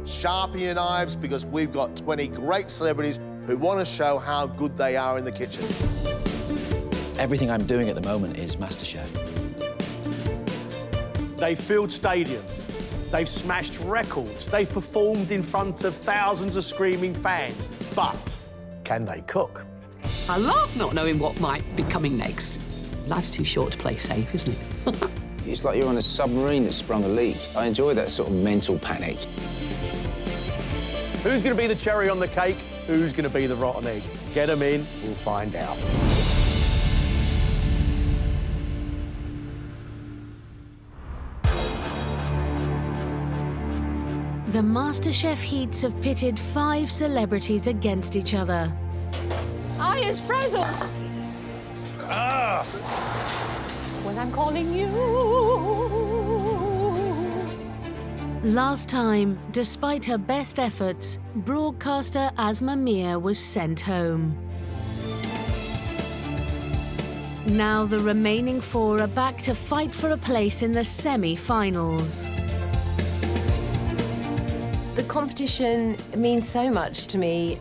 Sharpen your knives, because we've got 20 great celebrities who want to show how good they are in the kitchen. Everything I'm doing at the moment is MasterChef. They've filled stadiums, they've smashed records, they've performed in front of thousands of screaming fans. But can they cook? I love not knowing what might be coming next. Life's too short to play safe, isn't it? It's like you're on a submarine that's sprung a leak. I enjoy that sort of mental panic. Who's going to be the cherry on the cake? Who's going to be the rotten egg? Get them in, we'll find out. The MasterChef heats have pitted 5 celebrities against each other. Eye is frazzled. When I'm calling you. Last time, despite her best efforts, broadcaster Asma Mir was sent home. Now the remaining 4 are back to fight for a place in the semi-finals. The competition means so much to me.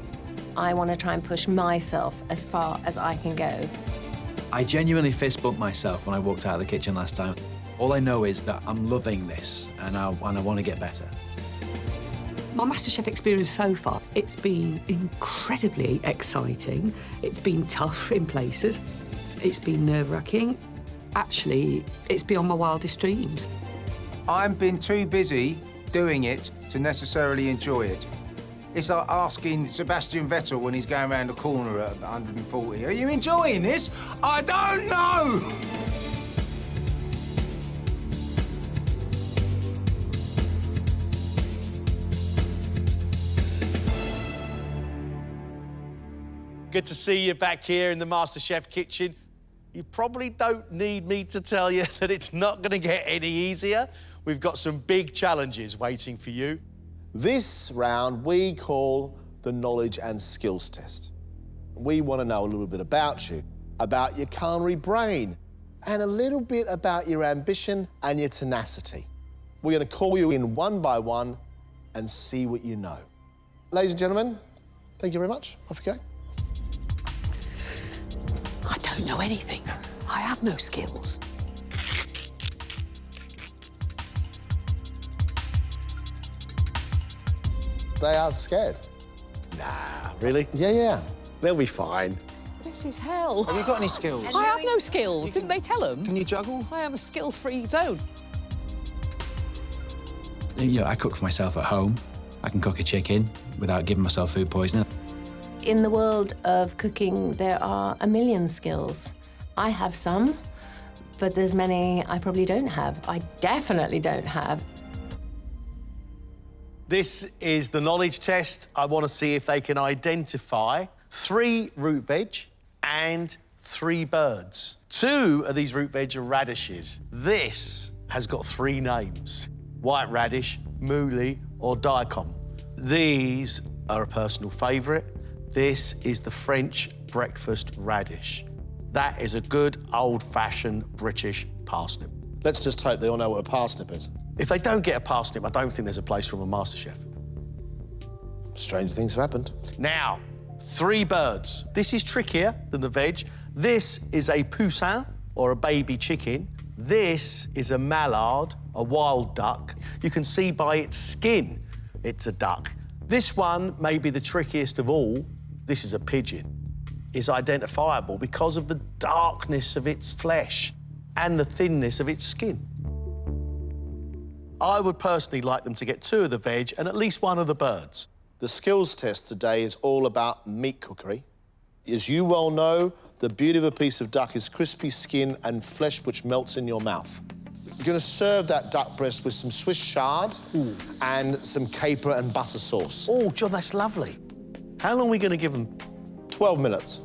I want to try and push myself as far as I can go. I genuinely fist bumped myself when I walked out of the kitchen last time. All I know is that I'm loving this, and I want to get better. My MasterChef experience so far, it's been incredibly exciting. It's been tough in places. It's been nerve-wracking. Actually, it's beyond my wildest dreams. I've been too busy doing it to necessarily enjoy it. It's like asking Sebastian Vettel when he's going around the corner at 140, are you enjoying this? I don't know! Good to see you back here in the MasterChef kitchen. You probably don't need me to tell you that it's not going to get any easier. We've got some big challenges waiting for you. This round we call the knowledge and skills test. We want to know a little bit about you, about your culinary brain, and a little bit about your ambition and your tenacity. We're going to call you in one by one and see what you know. Ladies and gentlemen, thank you very much. Off you go. I don't know anything. I have no skills. They are scared. Nah, really? Yeah. They'll be fine. This is hell. Have you got any skills? I have no skills. Didn't they tell them? Can you juggle? I am a skill-free zone. You know, I cook for myself at home. I can cook a chicken without giving myself food poisoning. In the world of cooking, there are a million skills. I have some, but there's many I probably don't have. I definitely don't have. This is the knowledge test. I want to see if they can identify 3 root veg and 3 birds. 2 of these root veg are radishes. This has got 3 names: white radish, mouli, or daikon. These are a personal favourite. This is the French breakfast radish. That is a good old-fashioned British parsnip. Let's just hope they all know what a parsnip is. If they don't get a parsnip, I don't think there's a place for them on MasterChef. Strange things have happened. Now, 3 birds. This is trickier than the veg. This is a poussin, or a baby chicken. This is a mallard, a wild duck. You can see by its skin it's a duck. This one may be the trickiest of all. This is a pigeon. It's identifiable because of the darkness of its flesh and the thinness of its skin. I would personally like them to get 2 of the veg and at least 1 of the birds. The skills test today is all about meat cookery. As you well know, the beauty of a piece of duck is crispy skin and flesh which melts in your mouth. You're going to serve that duck breast with some Swiss chard and some caper and butter sauce. Oh, John, that's lovely. How long are we going to give them? 12 minutes.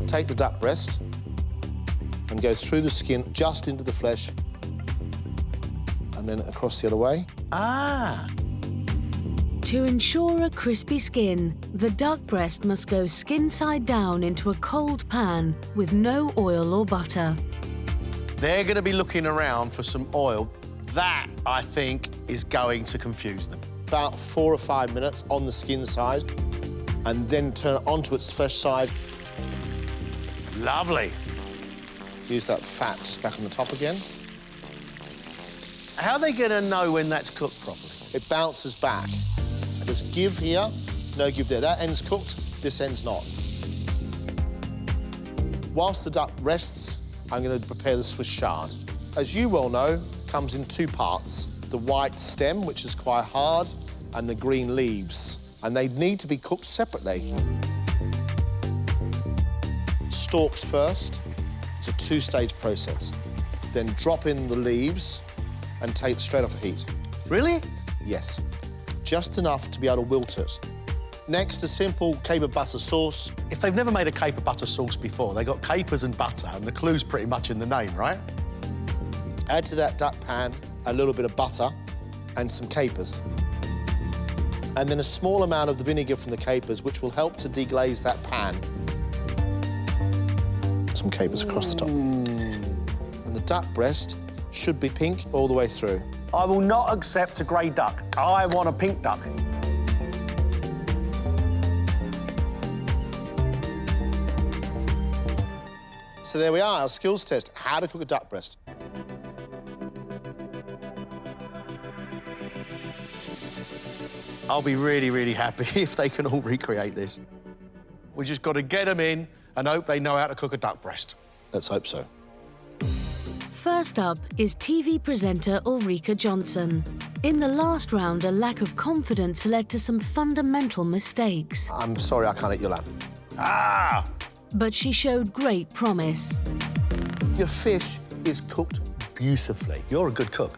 Take the duck breast and go through the skin just into the flesh and then across the other way. Ah. To ensure a crispy skin, the duck breast must go skin side down into a cold pan with no oil or butter. They're going to be looking around for some oil. That, I think, is going to confuse them. About 4 or 5 minutes on the skin side, and then turn it onto its fresh side. Lovely. Use that fat just back on the top again. How are they going to know when that's cooked properly? It bounces back. There's give here, no give there. That end's cooked, this end's not. Whilst the duck rests, I'm going to prepare the Swiss chard. As you well know, comes in 2 parts. The white stem, which is quite hard, and the green leaves. And they need to be cooked separately. Stalks first. It's a 2-stage process. Then drop in the leaves and take it straight off the heat. Really? Yes, just enough to be able to wilt it. Next, a simple caper butter sauce. If they've never made a caper butter sauce before, they got capers and butter, and the clue's pretty much in the name, right? Add to that duck pan a little bit of butter and some capers. And then a small amount of the vinegar from the capers, which will help to deglaze that pan. Some capers across the top. And the duck breast should be pink all the way through. I will not accept a grey duck. I want a pink duck. So there we are, our skills test, how to cook a duck breast. I'll be really, really happy if they can all recreate this. We just got to get them in and hope they know how to cook a duck breast. Let's hope so. First up is TV presenter Ulrika Johnson. In the last round, a lack of confidence led to some fundamental mistakes. I'm sorry I can't eat your lamb. Ah! But she showed great promise. Your fish is cooked beautifully. You're a good cook.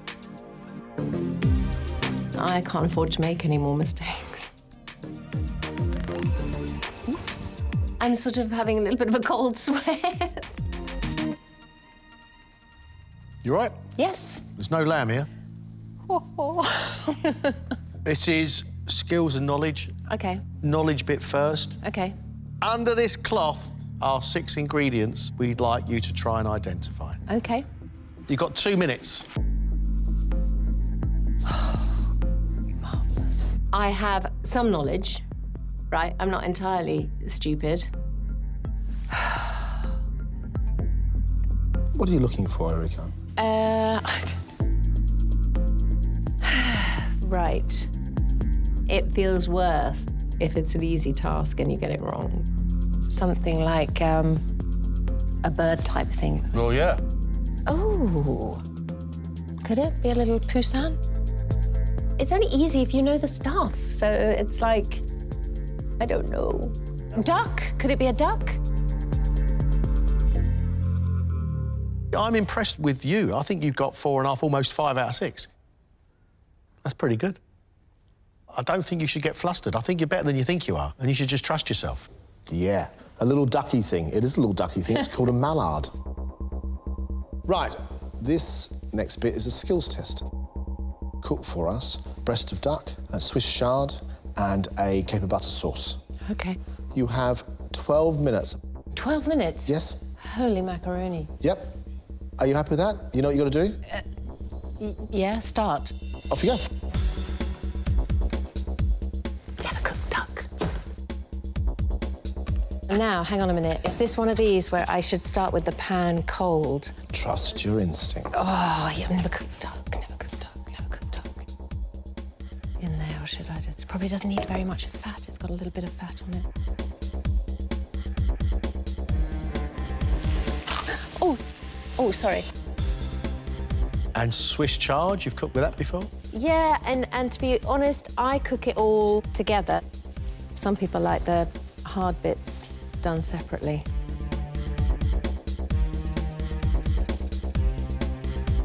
I can't afford to make any more mistakes. Oops. I'm sort of having a little bit of a cold sweat. You right? Yes. There's no lamb here. This is skills and knowledge. OK, Knowledge bit first. OK. Under this cloth are 6 ingredients we'd like you to try and identify. OK. You've got 2 minutes. Marvellous. I have some knowledge, right? I'm not entirely stupid. What are you looking for, Erika? Right. It feels worse if it's an easy task and you get it wrong. Something like a bird type thing. Oh, yeah. Oh, could it be a little poussin? It's only easy if you know the stuff. So it's like, I don't know. Duck? Could it be a duck? I'm impressed with you. I think you've got 4.5, almost 5 out of 6. That's pretty good. I don't think you should get flustered. I think you're better than you think you are, and you should just trust yourself. Yeah, a little ducky thing. It is a little ducky thing. It's called a mallard. Right, this next bit is a skills test. Cook for us breast of duck, a Swiss chard, and a caper butter sauce. OK. You have 12 minutes. 12 minutes? Yes? Holy macaroni. Yep. Are you happy with that? You know what you got to do? Yeah, start. Off you go. Never cooked duck. Now, hang on a minute. Is this one of these where I should start with the pan cold? Trust your instincts. Oh, yeah, never cooked duck, never cooked duck, never cooked duck. In there, or should I just... It probably doesn't need very much fat. It's got a little bit of fat on it. Oh, sorry. And Swiss chard, you've cooked with that before? Yeah, and to be honest, I cook it all together. Some people like the hard bits done separately.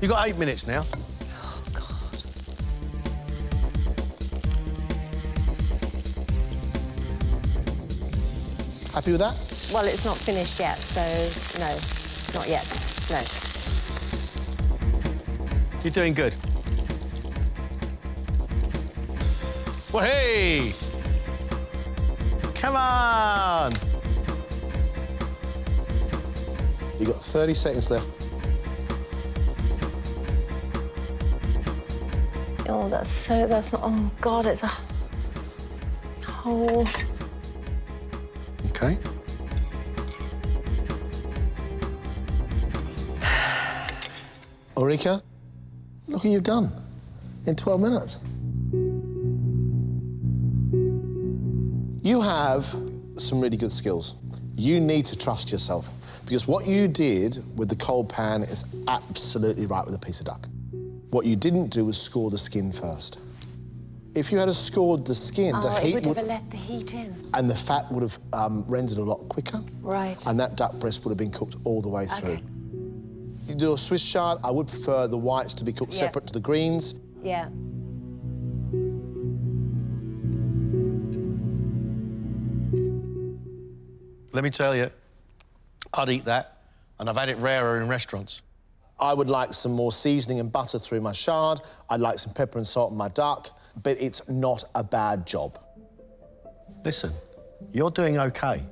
You've got 8 minutes now. Oh, God. Happy with that? Well, it's not finished yet, so no, not yet, no. You're doing good. Well, hey! Come on! You've got 30 seconds left. Oh, that's not, oh God, it's a whole... Okay. Ulrika, look what you've done in 12 minutes. You have some really good skills. You need to trust yourself because what you did with the cold pan is absolutely right with a piece of duck. What you didn't do was score the skin first. If you had scored the skin, the heat would have let the heat in. and the fat would have rendered a lot quicker. Right. And that duck breast would have been cooked all the way through. Okay. You do a Swiss chard, I would prefer the whites to be cooked Yeah. separate to the greens. Yeah. Let me tell you, I'd eat that, and I've had it rarer in restaurants. I would like some more seasoning and butter through my chard. I'd like some pepper and salt in my duck, but it's not a bad job. Listen, you're doing OK.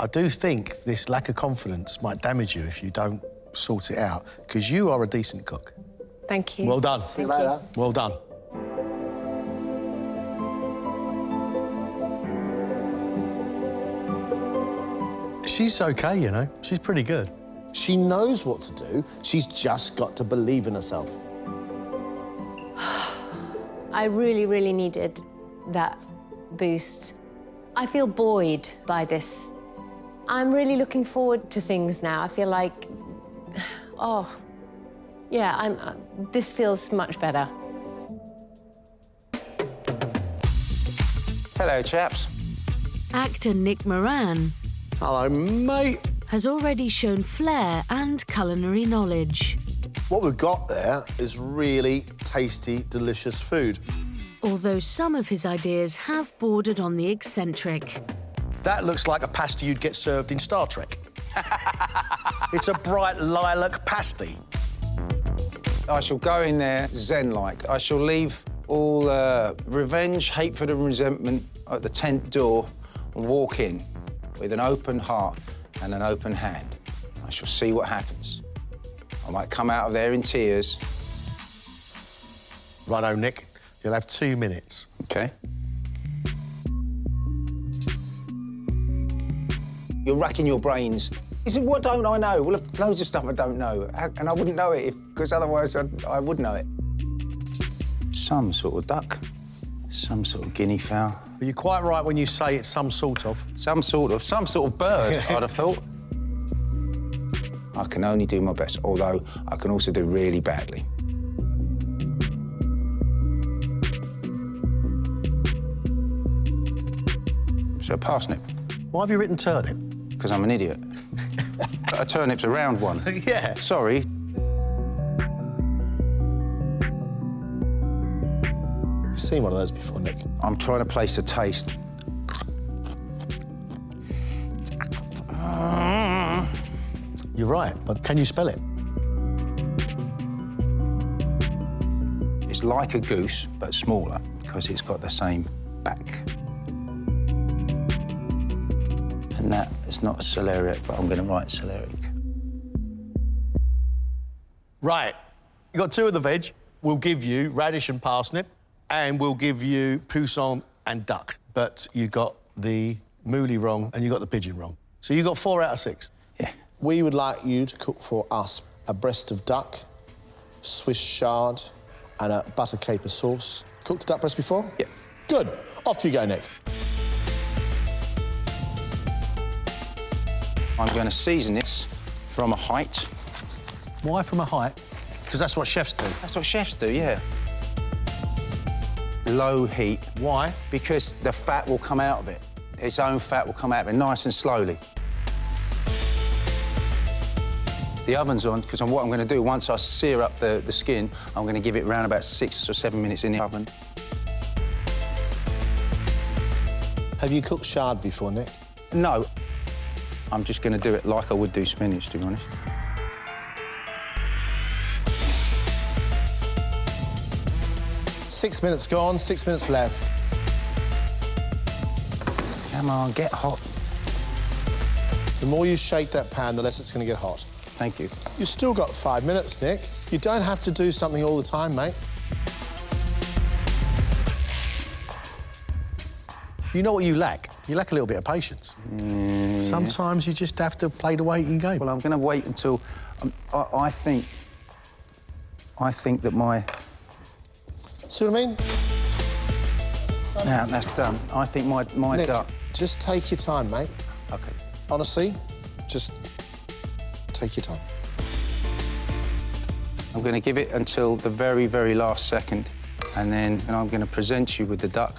I do think this lack of confidence might damage you if you don't sort it out, because you are a decent cook. Thank you. Well done. See you later. Well done. She's OK, you know. She's pretty good. She knows what to do. She's just got to believe in herself. I really, really needed that boost. I feel buoyed by this. I'm really looking forward to things now. I feel like, oh, yeah, this feels much better. Hello, chaps. Actor Nick Moran Hello, mate. has already shown flair and culinary knowledge. What we've got there is really tasty, delicious food. Although some of his ideas have bordered on the eccentric. That looks like a pasty you'd get served in Star Trek. It's a bright lilac pasty. I shall go in there zen-like. I shall leave all revenge, hatred and resentment at the tent door and walk in with an open heart and an open hand. I shall see what happens. I might come out of there in tears. Righto, Nick. You'll have 2 minutes. OK. You're racking your brains. He said, what don't I know? Well, loads of stuff I don't know. And I wouldn't know it because otherwise I would know it. Some sort of duck, some sort of guinea fowl. But you're quite right when you say it's some sort of. Some sort of bird, I'd have thought. I can only do my best, although I can also do really badly. So parsnip. Why have you written turnip? Because I'm an idiot. A turnip's a round one. Yeah. Sorry. You've seen one of those before, Nick. I'm trying to place a taste. You're right, but can you spell it? It's like a goose, but smaller, because it's got the same back. And that is not celeriac, but I'm going to write celeriac. Right. You got 2 of the veg. We'll give you radish and parsnip, and we'll give you poussin and duck. But you got the mouli wrong, and you got the pigeon wrong. So you got 4 out of 6. Yeah. We would like you to cook for us a breast of duck, Swiss chard, and a butter caper sauce. Cooked the duck breast before? Yep. Good. Off you go, Nick. I'm going to season this from a height. Why from a height? Because that's what chefs do. That's what chefs do, yeah. Low heat. Why? Because the fat will come out of it. Its own fat will come out of it, nice and slowly. The oven's on, because what I'm going to do, once I sear up the skin, I'm going to give it around about 6 or 7 minutes in the oven. Have you cooked chard before, Nick? No. I'm just going to do it like I would do spinach, to be honest. Six minutes gone, 6 minutes left. Come on, get hot. The more you shake that pan, the less it's going to get hot. Thank you. You've still got 5 minutes, Nick. You don't have to do something all the time, mate. You know what you lack? You lack a little bit of patience. Sometimes you just have to play the waiting game. Well, I'm going to wait until... I think that my... See what I mean? Now, that's done. I think my Nick, duck... just take your time, mate. OK. Honestly, just take your time. I'm going to give it until the very, very last second, and then I'm going to present you with the duck,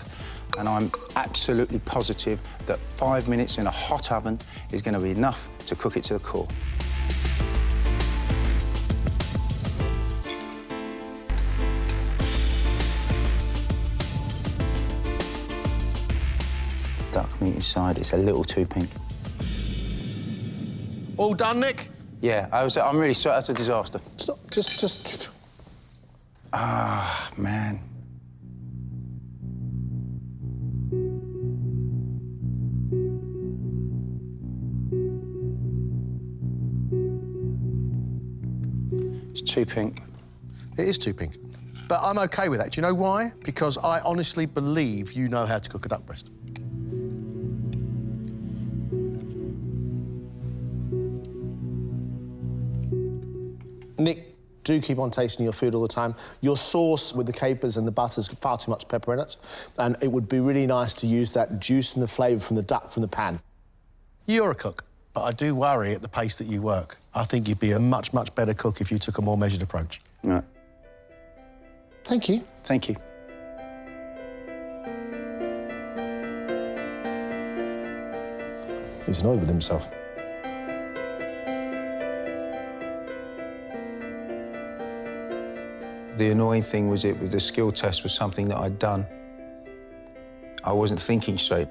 and I'm absolutely positive that 5 minutes in a hot oven is going to be enough to cook it to the core. Duck meat inside, it's a little too pink. All done, Nick? Yeah, I'm really sorry, that's a disaster. Stop, just... Ah, man. It's too pink. It is too pink. But I'm OK with that. Do you know why? Because I honestly believe you know how to cook a duck breast. Nick, do keep on tasting your food all the time. Your sauce with the capers and the butter's far too much pepper in it, and it would be really nice to use that juice and the flavour from the duck from the pan. You're a cook, but I do worry at the pace that you work. I think you'd be a much, much better cook if you took a more measured approach. Right. Thank you. Thank you. He's annoyed with himself. The annoying thing was the skill test was something that I'd done. I wasn't thinking straight.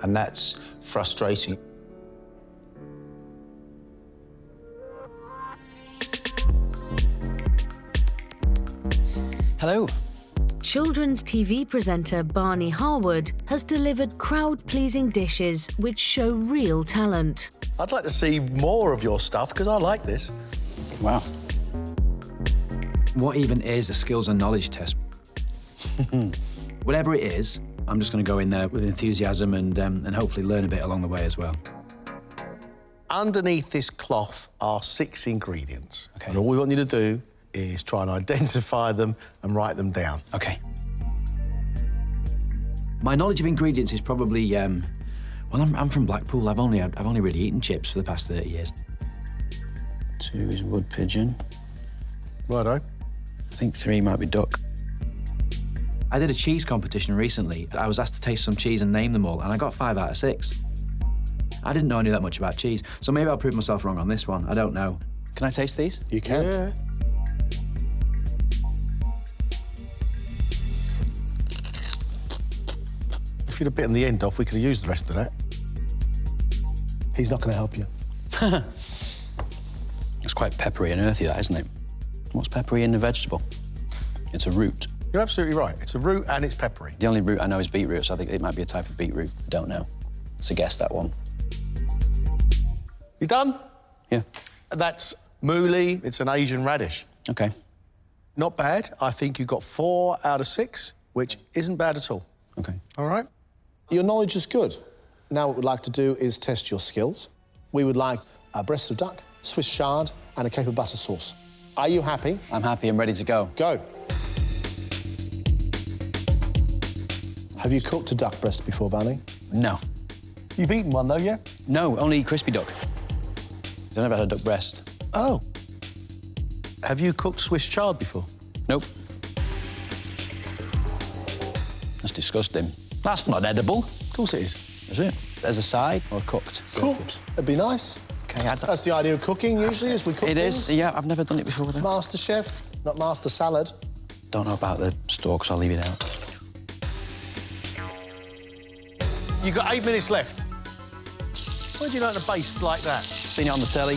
And that's frustrating. Hello. Children's TV presenter Barney Harwood has delivered crowd-pleasing dishes which show real talent. I'd like to see more of your stuff, because I like this. Wow. What even is a skills and knowledge test? Whatever it is, I'm just going to go in there with enthusiasm and hopefully learn a bit along the way as well. Underneath this cloth are 6 ingredients. Okay. And all we want you to do is try and identify them and write them down. OK. My knowledge of ingredients is probably, well, I'm from Blackpool. I've only really eaten chips for the past 30 years. 2 is wood pigeon. Righto. I think 3 might be duck. I did a cheese competition recently. I was asked to taste some cheese and name them all, and I got 5 out of 6. I didn't know I knew that much about cheese, so maybe I'll prove myself wrong on this one. I don't know. Can I taste these? You can. Yeah. If you'd have bitten the end off, we could have used the rest of that. He's not going to help you. It's quite peppery and earthy, that, isn't it? What's peppery in a vegetable? It's a root. You're absolutely right. It's a root and it's peppery. The only root I know is beetroot, so I think it might be a type of beetroot. I don't know. It's a guess, that one. You done? Yeah. That's mooli. It's an Asian radish. OK. Not bad. I think you got 4 out of 6, which isn't bad at all. OK. All right? Your knowledge is good. Now what we'd like to do is test your skills. We would like a breast of duck, Swiss chard, and a caper butter sauce. Are you happy? I'm happy and ready to go. Go. Have you cooked a duck breast before, Barney? No. You've eaten one, though, yeah? No, only crispy duck. I've never had a duck breast. Oh. Have you cooked Swiss chard before? Nope. That's disgusting. That's not edible. Of course it is. Is it? As a side or cooked? Cooked. That'd be nice. OK, That's the idea of cooking, usually, is we cook It things. is, yeah. I've never done it before, though. MasterChef, not Master Salad. Don't know about the stalks, I'll leave it out. You've got 8 minutes left. Where do you learn to baste like that? Seen it on the telly.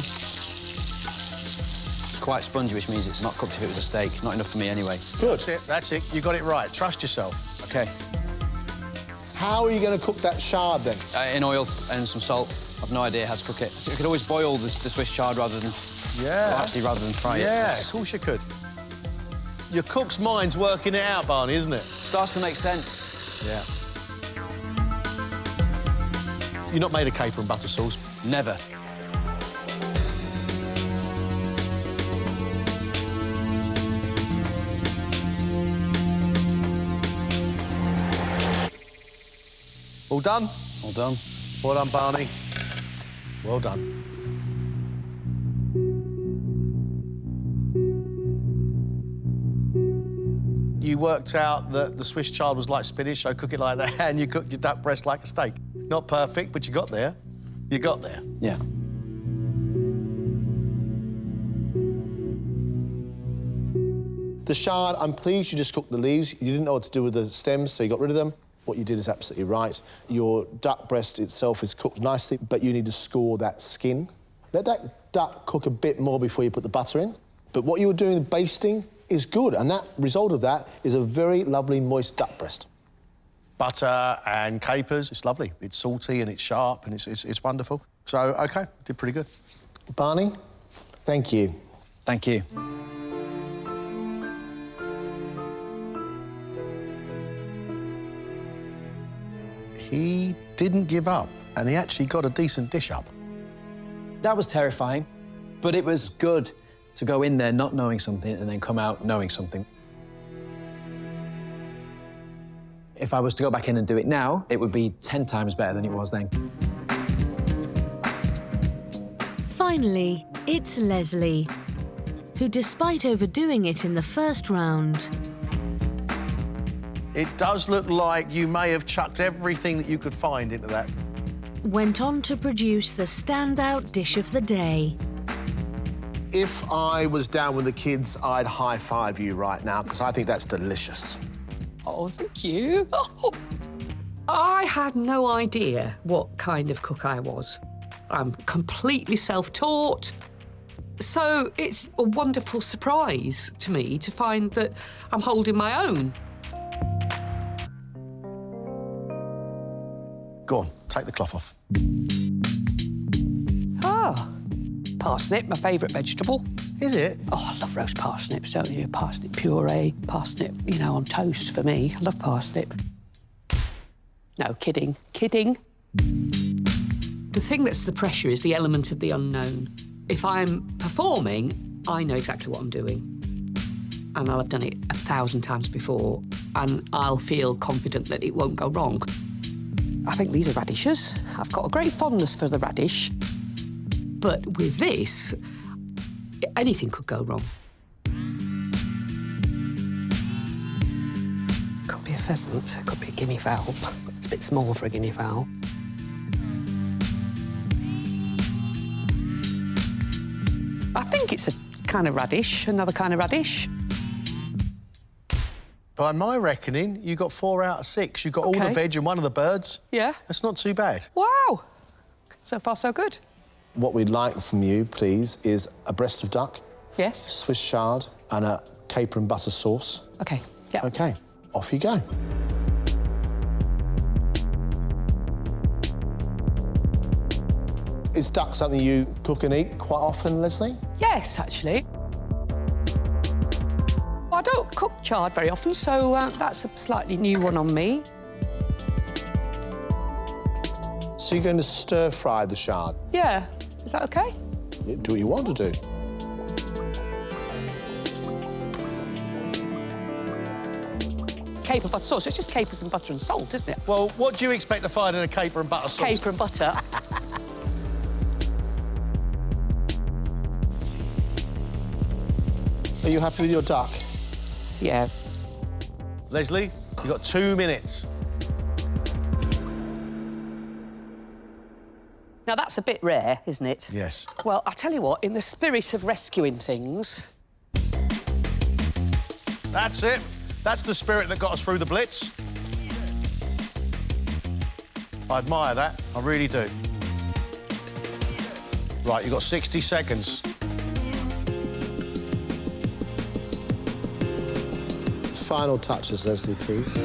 Quite spongy, which means it's not cooked if it was a steak. Not enough for me anyway. Good. That's it. You got it right. Trust yourself. OK. How are you going to cook that chard, then? In oil and some salt. I've no idea how to cook it. So you could always boil the Swiss chard rather than... Yeah. Well, actually, rather than fry it. Yeah, of course you could. Your cook's mind's working it out, Barney, isn't it? Starts to make sense. Yeah. You're not made of caper and butter sauce. Never. All done? All done. Well done, Barney. Well done. You worked out that the Swiss chard was like spinach, so cook it like that, and you cooked your duck breast like a steak. Not perfect, but you got there. You got there. Yeah. The chard, I'm pleased you just cooked the leaves. You didn't know what to do with the stems, so you got rid of them. What you did is absolutely right. Your duck breast itself is cooked nicely, but you need to score that skin. Let that duck cook a bit more before you put the butter in. But what you were doing, the basting, is good, and that result of that is a very lovely, moist duck breast. Butter and capers, it's lovely. It's salty and it's sharp and it's wonderful. So, OK, did pretty good. Barney, thank you. Thank you. He didn't give up, and he actually got a decent dish up. That was terrifying, but it was good to go in there not knowing something and then come out knowing something. If I was to go back in and do it now, it would be 10 times better than it was then. Finally, it's Leslie, who, despite overdoing it in the first round, It does look like you may have chucked everything that you could find into that. went on to produce the standout dish of the day. If I was down with the kids, I'd high-five you right now, because I think that's delicious. Oh, thank you. I had no idea what kind of cook I was. I'm completely self-taught. So it's a wonderful surprise to me to find that I'm holding my own. Go on, take the cloth off. Ah, parsnip, my favourite vegetable. Is it? Oh, I love roast parsnips, don't you? Parsnip puree, parsnip, you know, on toast for me. I love parsnip. No, kidding, kidding. The thing that's the pressure is the element of the unknown. If I'm performing, I know exactly what I'm doing. And I'll have done it 1,000 times before, and I'll feel confident that it won't go wrong. I think these are radishes. I've got a great fondness for the radish. But with this, anything could go wrong. Could be a pheasant, it could be a guinea fowl. It's a bit small for a guinea fowl. I think it's a kind of radish, another kind of radish. By my reckoning, you got 4 out of 6. You got all the OK. veg and one of the birds. Yeah. That's not too bad. Wow. So far, so good. What we'd like from you, please, is a breast of duck, Yes. Swiss chard, and a caper and butter sauce. OK, yeah. OK, off you go. Is duck something you cook and eat quite often, Leslie? Yes, actually. I don't cook chard very often, so that's a slightly new one on me. So you're going to stir-fry the chard? Yeah. Is that OK? Yeah, do what you want to do. Caper butter sauce. It's just capers and butter and salt, isn't it? Well, what do you expect to find in a caper and butter sauce? Caper and butter. Are you happy with your duck? Yeah. Leslie, you've got 2 minutes. Now, that's a bit rare, isn't it? Yes. Well, I'll tell you what, in the spirit of rescuing things... That's it. That's the spirit that got us through the Blitz. I admire that. I really do. Right, you've got 60 seconds. Final touches, Leslie, please.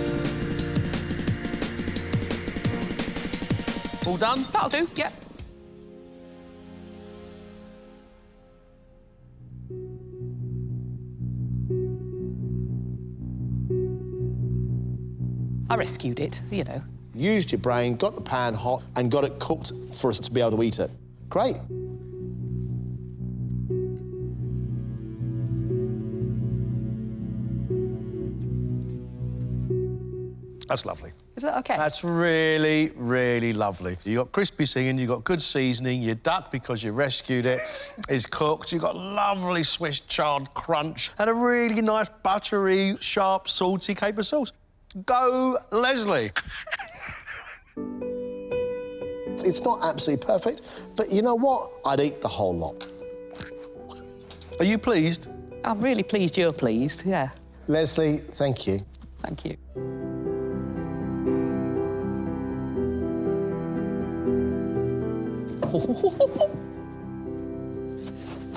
All done? That'll do, yeah. I rescued it, you know. used your brain, got the pan hot, and got it cooked for us to be able to eat it. Great. That's lovely. Is that OK? That's really, really lovely. You got crispy singing, you got good seasoning, your duck, because you rescued it, is cooked. You got lovely Swiss chard crunch and a really nice buttery, sharp, salty caper sauce. Go, Leslie. It's not absolutely perfect, but you know what? I'd eat the whole lot. Are you pleased? I'm really pleased you're pleased, yeah. Leslie, thank you. Thank you.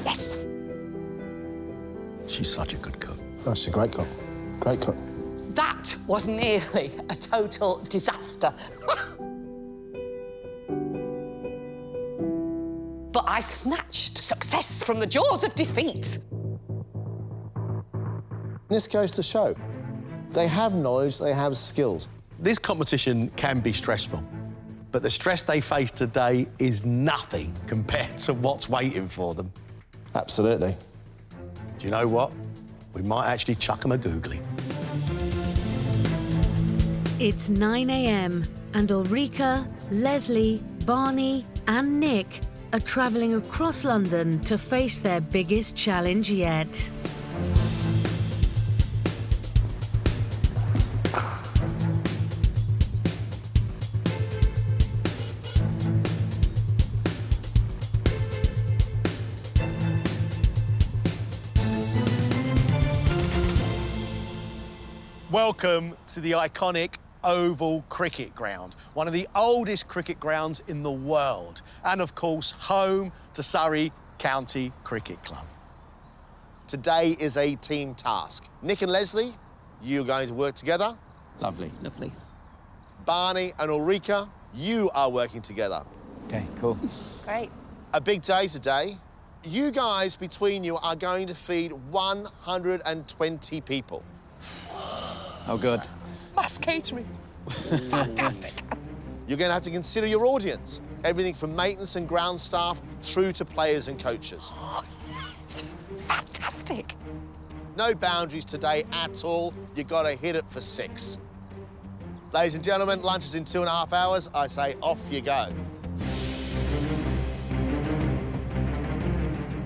Yes! She's such a good cook. Oh, she's a great cook. Great cook. That was nearly a total disaster. But I snatched success from the jaws of defeat. This goes to show they have knowledge, they have skills. This competition can be stressful, but the stress they face today is nothing compared to what's waiting for them. Absolutely. Do you know what? We might actually chuck them a googly. It's 9 a.m. and Ulrika, Leslie, Barney and Nick are travelling across London to face their biggest challenge yet. Welcome to the iconic Oval Cricket Ground, one of the oldest cricket grounds in the world, and of course, home to Surrey County Cricket Club. Today is a team task. Nick and Leslie, you're going to work together. Lovely. Lovely. Barney and Ulrika, you are working together. OK, cool. Great. A big day today. You guys, between you, are going to feed 120 people. Oh, good. Mass catering. Fantastic. You're going to have to consider your audience. Everything from maintenance and ground staff through to players and coaches. Oh, yes. Fantastic. No boundaries today at all. You've got to hit it for 6. Ladies and gentlemen, lunch is in 2.5 hours. I say off you go.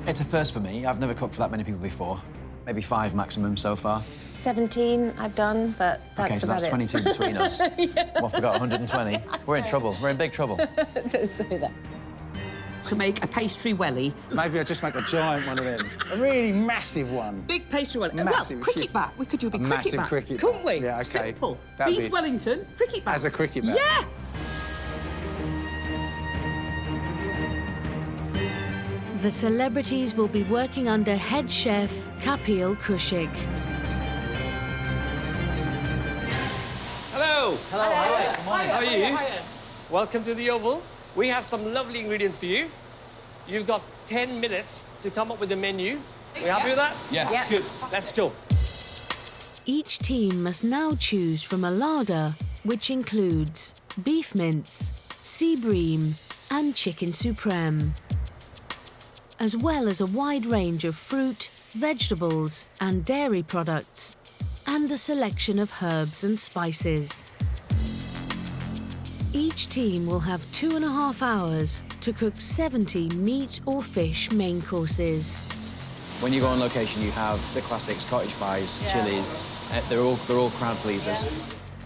It's a first for me. I've never cooked for that many people before. Maybe 5 maximum so far. 17 I've done, but that's OK, so about that's 22 between us. Well, I forgot 120. We're in trouble. We're in big trouble. Don't say that. To make a pastry welly. Maybe I'll just make a giant one of them. A really massive one. Big pastry welly. Massive. Well, cricket bat. We could do a big cricket Massive bat. cricket Couldn't bat. we? Yeah, OK. Simple. That'd Beef be- Wellington, cricket bat. As a cricket bat? Yeah! The celebrities will be working under head chef Kapil Kushik. Hello. Hello, hi. Good morning. How are you? Welcome to the Oval. We have some lovely ingredients for you. You've got 10 minutes to come up with a menu. We happy with that? Yeah. Yeah. Good. Let's go. Each team must now choose from a larder, which includes beef mince, sea bream and chicken supreme, as well as a wide range of fruit, vegetables and dairy products, and a selection of herbs and spices. Each team will have 2.5 hours to cook 70 meat or fish main courses. When you go on location, you have the classics, cottage pies, chilies. They're all crowd pleasers.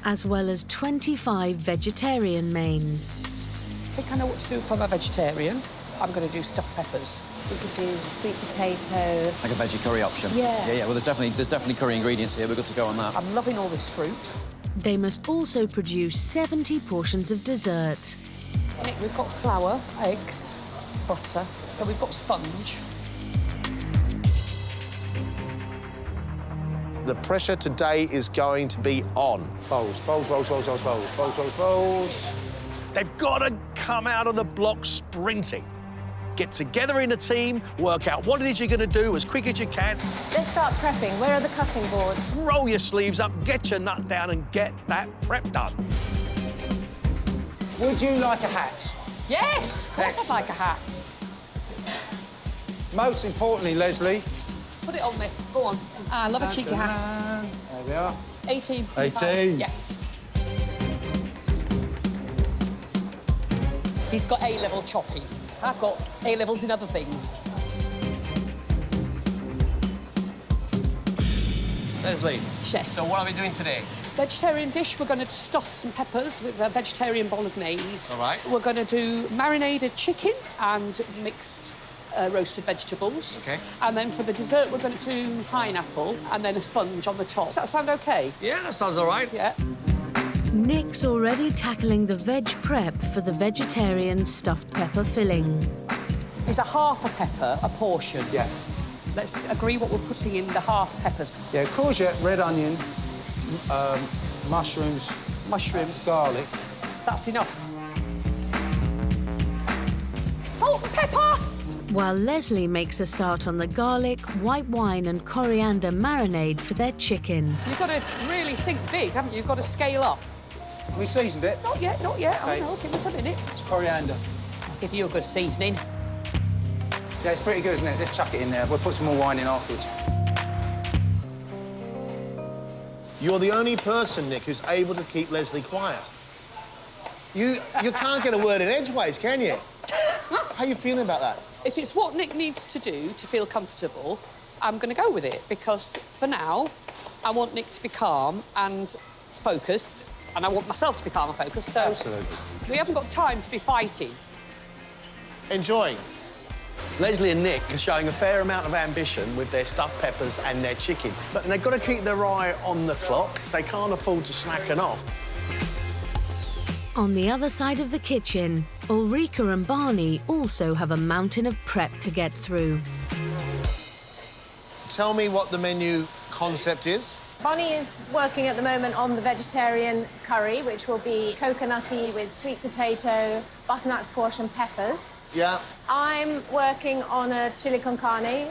As well as 25 vegetarian mains. I think I know what to do from a vegetarian. I'm going to do stuffed peppers. We could do sweet potato. Like a veggie curry option. Yeah. Yeah. Well, there's definitely curry ingredients here. We're good to go on that. I'm loving all this fruit. They must also produce 70 portions of dessert. Nick, we've got flour, eggs, butter, so we've got sponge. The pressure today is going to be on. Bowls, bowls, bowls, bowls, bowls, bowls, bowls, bowls, bowls. They've got to come out of the block sprinting. Get together in a team, work out what it is you're going to do as quick as you can. Let's start prepping. Where are the cutting boards? Roll your sleeves up, get your nut down and get that prep done. would you like a hat? Yes, of course I'd like a hat. Most importantly, Leslie... Put it on me. Go on. I love a cheeky hat. There we are. 18. 18. Yes. He's got A-level chopping. I've got A-levels in other things. Leslie. Chef. So what are we doing today? Vegetarian dish, we're going to stuff some peppers with a vegetarian bolognese. All right. We're going to do marinated chicken and mixed roasted vegetables. OK. And then for the dessert, we're going to do pineapple and then a sponge on the top. Does that sound OK? Yeah, that sounds all right. Yeah. Nick's already tackling the veg prep for the vegetarian stuffed pepper filling. Is a half a pepper a portion? Yeah. Let's agree what we're putting in the half peppers. Yeah, courgette, red onion, mushrooms, garlic. That's enough. Salt and pepper! While Leslie makes a start on the garlic, white wine and coriander marinade for their chicken. You've got to really think big, haven't you? You've got to scale up. We seasoned it. Not yet, not yet. Okay. I know, give us a minute. It's coriander. Give you a good seasoning. Yeah, it's pretty good, isn't it? Let's chuck it in there. We'll put some more wine in afterwards. You're the only person, Nick, who's able to keep Leslie quiet. You can't get a word in edgeways, can you? How are you feeling about that? If it's what Nick needs to do to feel comfortable, I'm going to go with it, because for now, I want Nick to be calm and focused, and I want myself to be calm and focused, so... Absolutely. We haven't got time to be fighting. Enjoy. Leslie and Nick are showing a fair amount of ambition with their stuffed peppers and their chicken. But they've got to keep their eye on the clock. They can't afford to slacken off. On the other side of the kitchen, Ulrika and Barney also have a mountain of prep to get through. Tell me what the menu concept is. Bonnie is working at the moment on the vegetarian curry, which will be coconutty with sweet potato, butternut squash and peppers. Yeah. I'm working on a chili con carne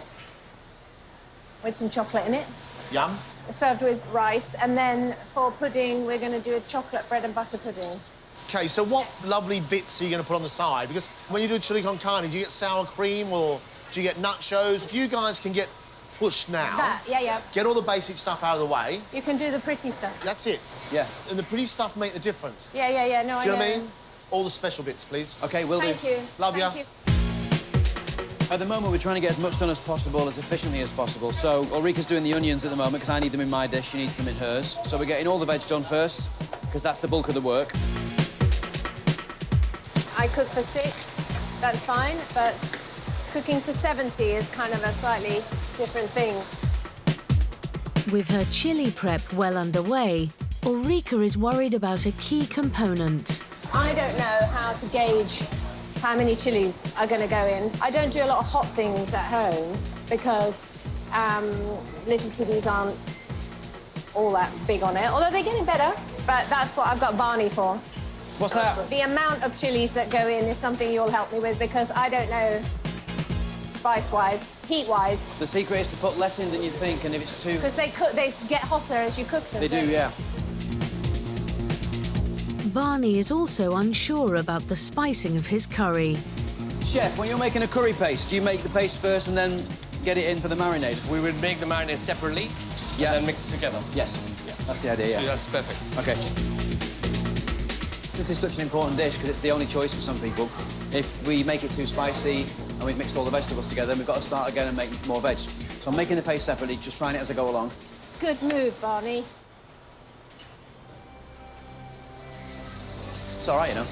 with some chocolate in it, Yum. served with rice. And then for pudding, we're going to do a chocolate bread and butter pudding. OK, so what lovely bits are you going to put on the side? Because when you do chili con carne, do you get sour cream or do you get nachos? If you guys can get pushed now... That, yeah. Get all the basic stuff out of the way. You can do the pretty stuff. That's it. Yeah. And the pretty stuff make the difference. Yeah, no, I know. Do you know what I mean? All the special bits, please. OK, will do. Thank you. Love ya. Thank you. At the moment, we're trying to get as much done as possible, as efficiently as possible. So Ulrika's doing the onions at the moment, because I need them in my dish, she needs them in hers. So we're getting all the veg done first, because that's the bulk of the work. I cook for 6, that's fine, but cooking for 70 is kind of a slightly different thing. With her chili prep well underway, Ulrika is worried about a key component. I don't know how to gauge how many chilies are going to go in. I don't do a lot of hot things at home because little kiddies aren't all that big on it, although they're getting better. But that's what I've got Barney for. What's that? The amount of chilies that go in is something you'll help me with because I don't know spice-wise, heat-wise. The secret is to put less in than you think, and if it's too... Because they get hotter as you cook them. They do, yeah. Barney is also unsure about the spicing of his curry. Chef, when you're making a curry paste, do you make the paste first and then get it in for the marinade? We would make the marinade separately Yeah. and then mix it together. Yes. Yeah. That's the idea, yeah. So that's perfect. OK. This is such an important dish because it's the only choice for some people. If we make it too spicy and we've mixed all the vegetables together, we've got to start again and make more veg. So I'm making the paste separately, just trying it as I go along. Good move, Barney. It's all right, you know.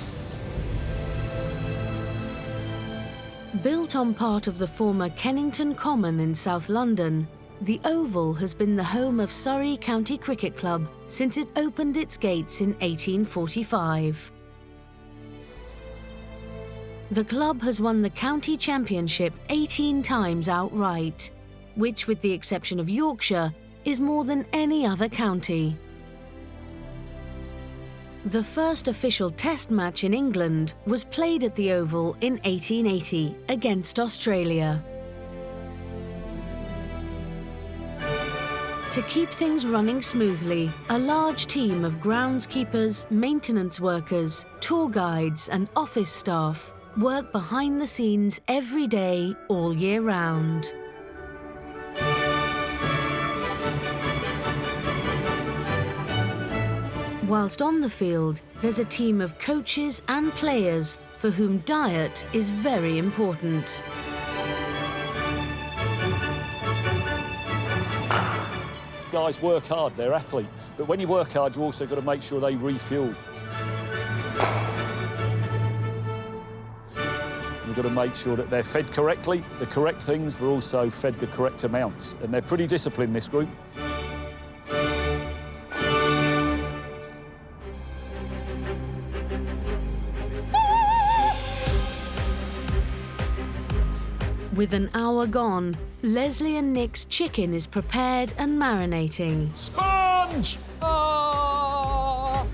Built on part of the former Kennington Common in South London, the Oval has been the home of Surrey County Cricket Club since it opened its gates in 1845. The club has won the county championship 18 times outright, which, with the exception of Yorkshire, is more than any other county. The first official test match in England was played at the Oval in 1880 against Australia. To keep things running smoothly, a large team of groundskeepers, maintenance workers, tour guides and office staff work behind the scenes every day, all year round. Whilst on the field, there's a team of coaches and players for whom diet is very important. Guys work hard, they're athletes. But when you work hard, you also got to make sure they refuel. You've got to make sure that they're fed correctly, the correct things, but also fed the correct amounts. And they're pretty disciplined, this group. With an hour gone, Leslie and Nick's chicken is prepared and marinating. Sponge! Oh!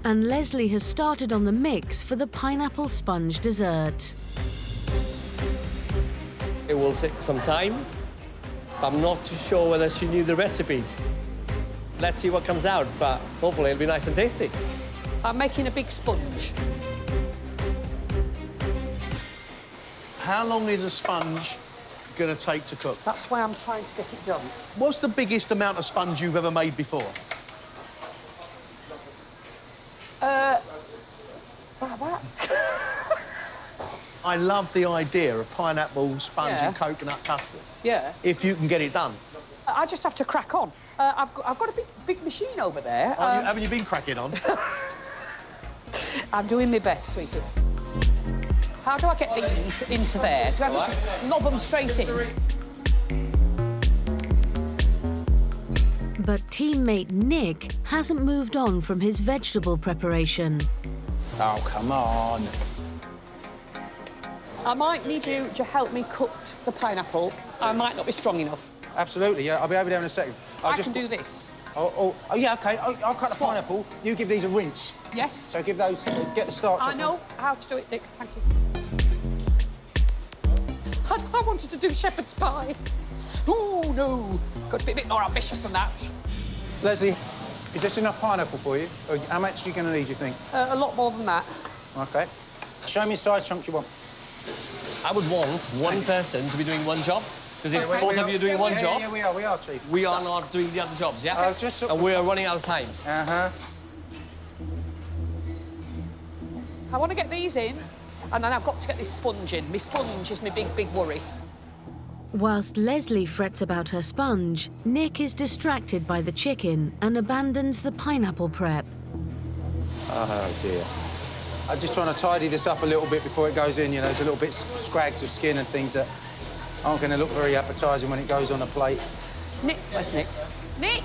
And Leslie has started on the mix for the pineapple sponge dessert. It will take some time. I'm not too sure whether she knew the recipe. Let's see what comes out, but hopefully it'll be nice and tasty. I'm making a big sponge. How long is a sponge going to take to cook? That's why I'm trying to get it done. What's the biggest amount of sponge you've ever made before? Like that. I love the idea of pineapple sponge Yeah. and coconut custard. Yeah. If you can get it done. I just have to crack on. I've got a big machine over there. Haven't you been cracking on? I'm doing my best, sweetie. How do I get these into there? Do I just lob them straight in? But teammate Nick hasn't moved on from his vegetable preparation. Oh, come on. I might need you to help me cook the pineapple. I might not be strong enough. Absolutely, yeah. I'll be over there in a second. I can do this. Oh, yeah, OK. I'll cut the pineapple. You give these a rinse. Yes. So give those... Get the starch I off know how to do it, Nick. Thank you. I wanted to do shepherd's pie. Oh, no. Got to be a bit more ambitious than that. Leslie, is this enough pineapple for you? Or how much are you going to need, you think? A lot more than that. OK. Show me the size chunks you want. I would want one person to be doing one job. Because if both of you are doing one job... Yeah, we are, Chief. We are not doing the other jobs, yeah? Oh, just... And we are running out of time. Uh-huh. I want to get these in, and then I've got to get this sponge in. My sponge is my big worry. Whilst Leslie frets about her sponge, Nick is distracted by the chicken and abandons the pineapple prep. Oh, dear. I'm just trying to tidy this up a little bit before it goes in, you know. There's a little bit scrags of skin and things that aren't going to look very appetising when it goes on a plate. Nick, where's Nick? Nick!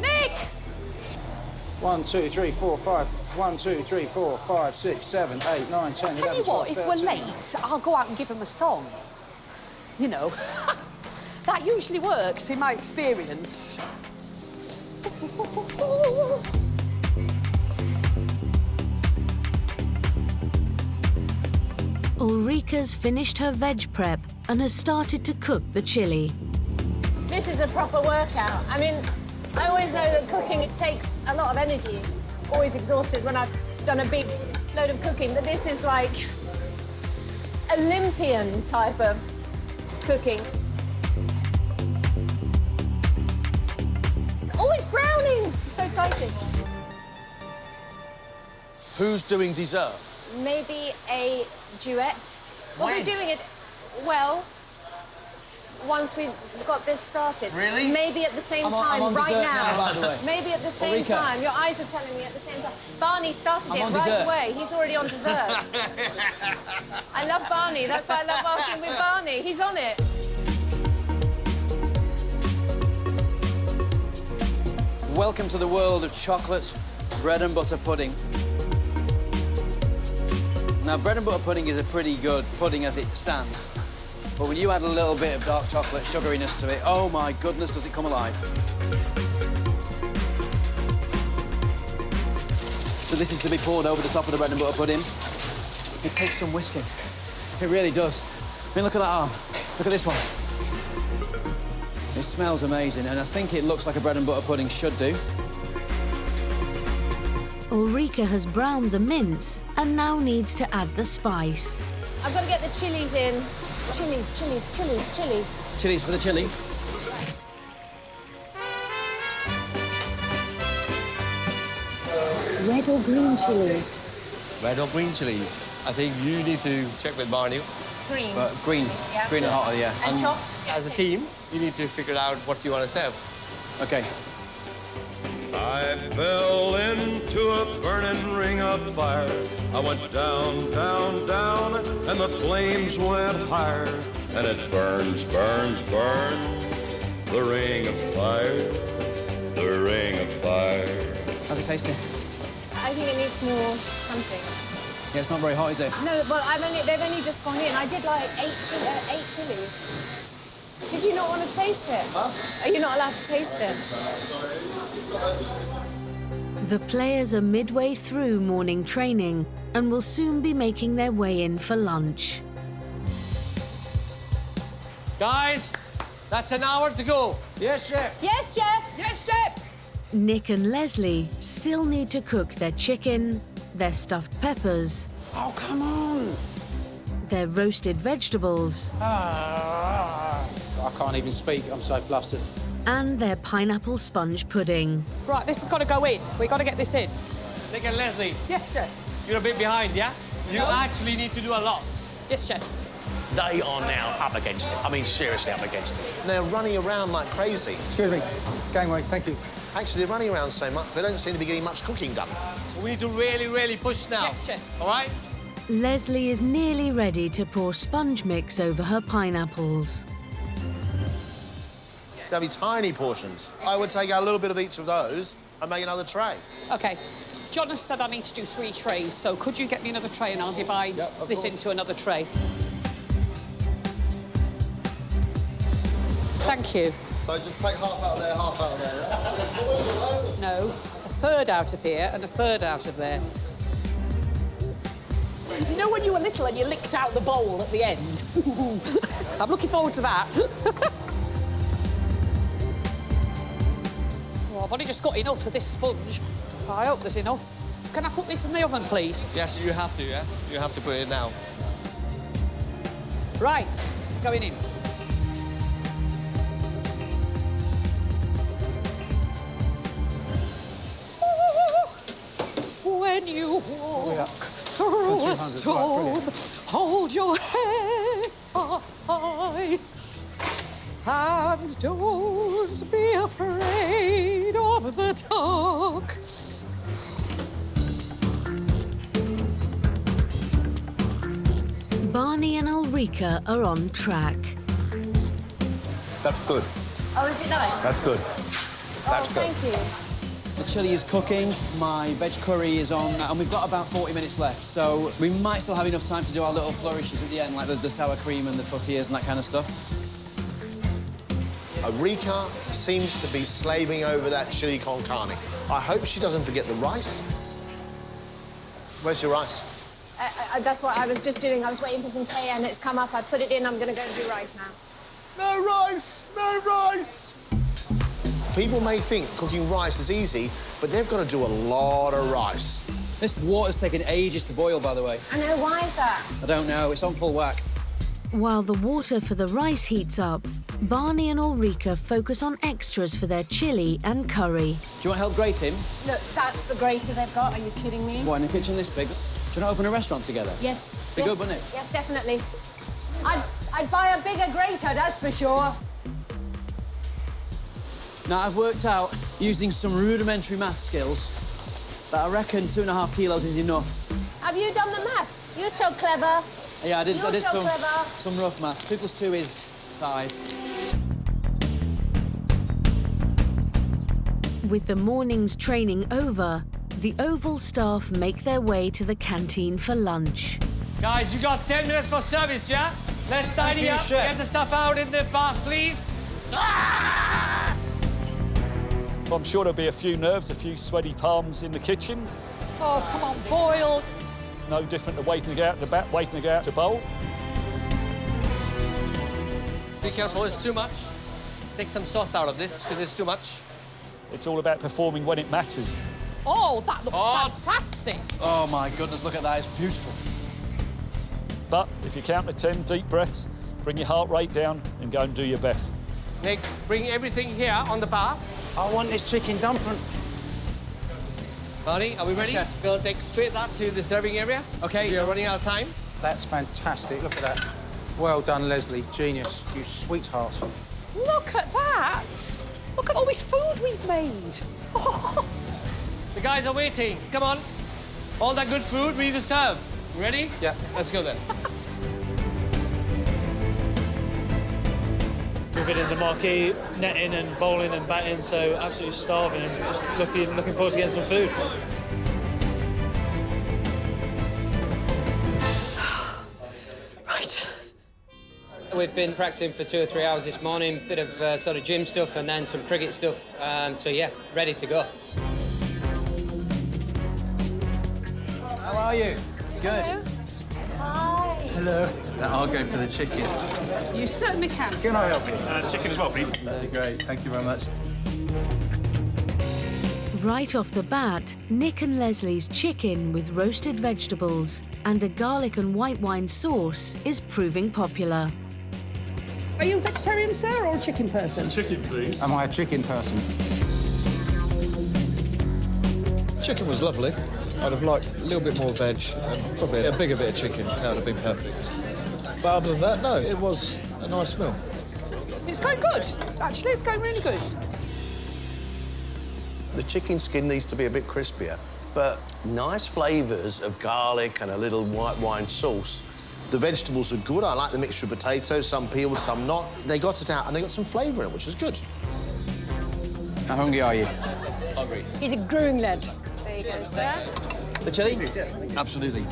Nick! 1, 2, 3, 4, 5. 1, 2, 3, 4, 5, 6, 7, 8, 9, 10, 11, Tell you 12, what, if 13. we're late, I'll go out and give him a song. You know, that usually works in my experience. Ulrika's finished her veg prep and has started to cook the chili. This is a proper workout. I mean, I always know that cooking, it takes a lot of energy. Always exhausted when I've done a big load of cooking, but this is like Olympian type of cooking. Oh, it's browning! I'm so excited. Who's doing dessert? Maybe a duet. Well, When? we're doing it, well, once we've got this started. Really? Maybe at the same time, right now. Maybe at the same time. Your eyes are telling me at the same time. Barney started it right away. He's already on dessert. I love Barney. That's why I love working with Barney. He's on it. Welcome to the world of chocolate bread and butter pudding. Now, bread and butter pudding is a pretty good pudding as it stands. But when you add a little bit of dark chocolate sugariness to it, oh my goodness, does it come alive. So this is to be poured over the top of the bread and butter pudding. It takes some whisking. It really does. I mean, look at that arm. Look at this one. It smells amazing, and I think it looks like a bread and butter pudding should do. Ulrika has browned the mince and now needs to add the spice. I've got to get the chilies in. Chilies. Chilies for the chili. Red or green chilies? Red or green chilies? I think you need to check with Barney. Green. Green. Yeah. Green and hotter, yeah. And chopped? As a team, you need to figure out what you want to serve. OK. I fell into a burning ring of fire. I went down, down, down, and the flames went higher. And it burns, burns, burns, the ring of fire, the ring of fire. How's it tasting? I think it needs more something. Yeah, it's not very hot, is it? No, but they've only just gone in. I did like eight chilies. Did you not want to taste it? Huh? Are you not allowed to taste it? The players are midway through morning training and will soon be making their way in for lunch. Guys, that's an hour to go. Yes, chef. Yes, chef. Yes, chef. Nick and Leslie still need to cook their chicken, their stuffed peppers, Oh, come on. their roasted vegetables, I can't even speak. I'm so flustered. and their pineapple sponge pudding. Right, this has got to go in. We've got to get this in. Nick and Leslie, Yes, chef. you're a bit behind, yeah? You No. actually need to do a lot. Yes, chef. They are now up against it. I mean, seriously up against it. They're running around like crazy. Excuse me. Gangway, thank you. Actually, they're running around so much, they don't seem to be getting much cooking done. So we need to really, really push now. Yes, chef. All right? Leslie is nearly ready to pour sponge mix over her pineapples. There'll be tiny portions. I would take out a little bit of each of those and make another tray. OK. John has said I need to do 3 trays, so could you get me another tray and I'll divide this into another tray? Thank you. So just take half out of there, half out of there. No, a third out of here and a third out of there. You know when you were little and you licked out the bowl at the end? I'm looking forward to that. Well, I've only just got enough of this sponge. I hope there's enough. Can I put this in the oven, please? Yes, you have to, yeah? You have to put it now. Right, this is going in. When you walk through a storm, hold your head high and don't be afraid of the dark. Barney and Ulrika are on track. That's good. Oh, is it nice? That's good. That's good. Thank you. The chili is cooking, my veg curry is on, and we've got about 40 minutes left, so we might still have enough time to do our little flourishes at the end, like the sour cream and the tortillas and that kind of stuff. Ulrika seems to be slaving over that chili con carne. I hope she doesn't forget the rice. Where's your rice? That's what I was just doing. I was waiting for some cayenne. It's come up. I put it in. I'm going to go and do rice now. No rice! No rice! People may think cooking rice is easy, but they've got to do a lot of rice. This water's taken ages to boil, by the way. I know. Why is that? I don't know, it's on full whack. While the water for the rice heats up, Barney and Ulrika focus on extras for their chili and curry. Do you want help grating? Look, that's the grater they've got. Are you kidding me? What, in a kitchen this big? Do you want to open a restaurant together? Yes. Be yes. good, wouldn't it? Yes, definitely. I'd buy a bigger grater, that's for sure. Now, I've worked out, using some rudimentary math skills, that I reckon 2.5 kilos is enough. Have you done the maths? You're so clever. Yeah, I did You're so clever. some rough maths. 2 + 2 is 5. With the morning's training over, the Oval staff make their way to the canteen for lunch. Guys, you got 10 minutes for service, yeah? Let's tidy up. Get the stuff out in the fast, please. I'm sure there'll be a few nerves, a few sweaty palms in the kitchen. Oh, come on, boil. No different to waiting to get out the back, waiting to get out to bowl. Be careful, it's too much. Take some sauce out of this, because it's too much. It's all about performing when it matters. Oh, that looks fantastic. Oh, my goodness, look at that. It's beautiful. But if you count to 10 deep breaths, bring your heart rate down and go and do your best. Nick, bring everything here on the bars. I want this chicken dumpling. Barney, are we ready? Chef. We're going to take straight that to the serving area. OK. We are running out of time. That's fantastic. Look at that. Well done, Leslie. Genius. You sweetheart. Look at that. Look at all this food we've made. Oh. The guys are waiting. Come on. All that good food, we need to serve. Ready? Yeah. Let's go then. We've been in the marquee, netting and bowling and batting, so absolutely starving and just looking forward to getting some food. Right. We've been practicing for 2 or 3 hours this morning, bit of sort of gym stuff and then some cricket stuff, so yeah, ready to go. How are you? Good. Hi. Hello. I'll go for the chicken. You certainly can. Can I help you? Chicken as well, please. Great, thank you very much. Right off the bat, Nick and Leslie's chicken with roasted vegetables and a garlic and white wine sauce is proving popular. Are you a vegetarian, sir, or a chicken person? Chicken, please. Am I a chicken person? Chicken was lovely. I'd have liked a little bit more veg and probably a bigger bit of chicken. That would have been perfect. But other than that, no, it was a nice meal. It's going good. Actually, it's going really good. The chicken skin needs to be a bit crispier, but nice flavours of garlic and a little white wine sauce. The vegetables are good. I like the mixture of potatoes, some peeled, some not. They got it out and they got some flavour in it, which is good. How hungry are you? Hungry. He's a growing lad. There you go, sir. The chili? Absolutely.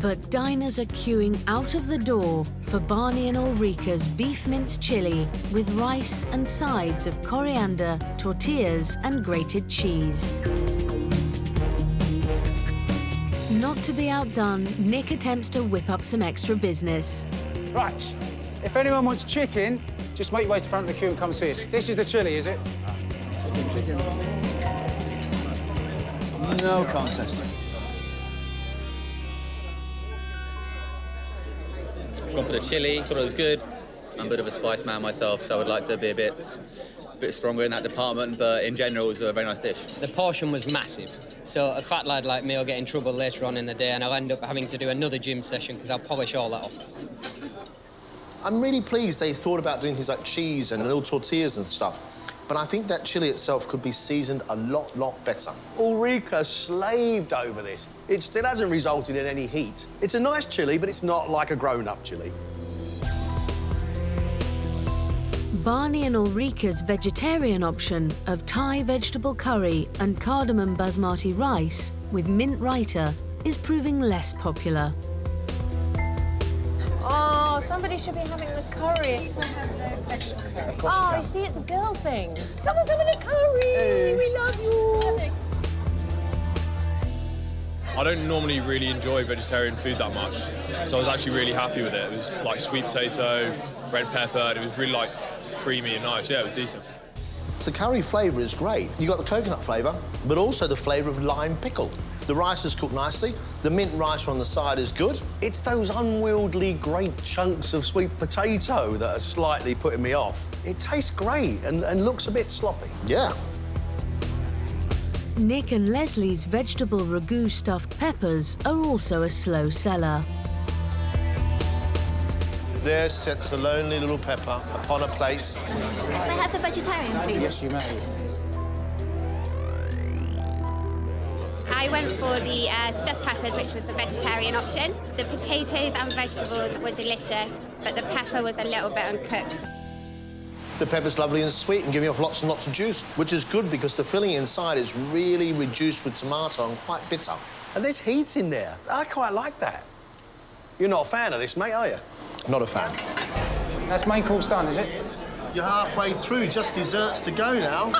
But diners are queuing out of the door for Barney and Ulrika's beef mince chili with rice and sides of coriander, tortillas and grated cheese. Not to be outdone, Nick attempts to whip up some extra business. Right. If anyone wants chicken, just make your way to the front of the queue and come see it. This is the chili, is it? Chicken. No contest. Gone for the chili, thought it was good. I'm a bit of a spice man myself, so I would like to be a bit stronger in that department, but in general, it was a very nice dish. The portion was massive, so a fat lad like me will get in trouble later on in the day and I'll end up having to do another gym session because I'll polish all that off. I'm really pleased they thought about doing things like cheese and little tortillas and stuff. But I think that chili itself could be seasoned a lot better. Ulrika slaved over this. It still hasn't resulted in any heat. It's a nice chili, but it's not like a grown-up chili. Barney and Ulrika's vegetarian option of Thai vegetable curry and cardamom basmati rice with mint raita is proving less popular. Oh, somebody should be having the curry. It's not having the vegetable curry. Oh, you see, it's a girl thing. Someone's having a curry. Hey. We love you. I don't normally really enjoy vegetarian food that much, so I was actually really happy with it. It was like sweet potato, red pepper, and it was really like creamy and nice. Yeah, it was decent. The curry flavour is great. You got the coconut flavour, but also the flavour of lime pickle. The rice is cooked nicely. The mint rice on the side is good. It's those unwieldy great chunks of sweet potato that are slightly putting me off. It tastes great and looks a bit sloppy. Yeah. Nick and Leslie's vegetable ragu stuffed peppers are also a slow seller. There sits the lonely little pepper upon a plate. Can I have the vegetarian, please? Yes, you may. I went for the stuffed peppers, which was the vegetarian option. The potatoes and vegetables were delicious, but the pepper was a little bit uncooked. The pepper's lovely and sweet and giving off lots and lots of juice, which is good because the filling inside is really reduced with tomato and quite bitter. And there's heat in there. I quite like that. You're not a fan of this, mate, are you? Not a fan. That's main course done, is it? You're halfway through, just desserts to go now.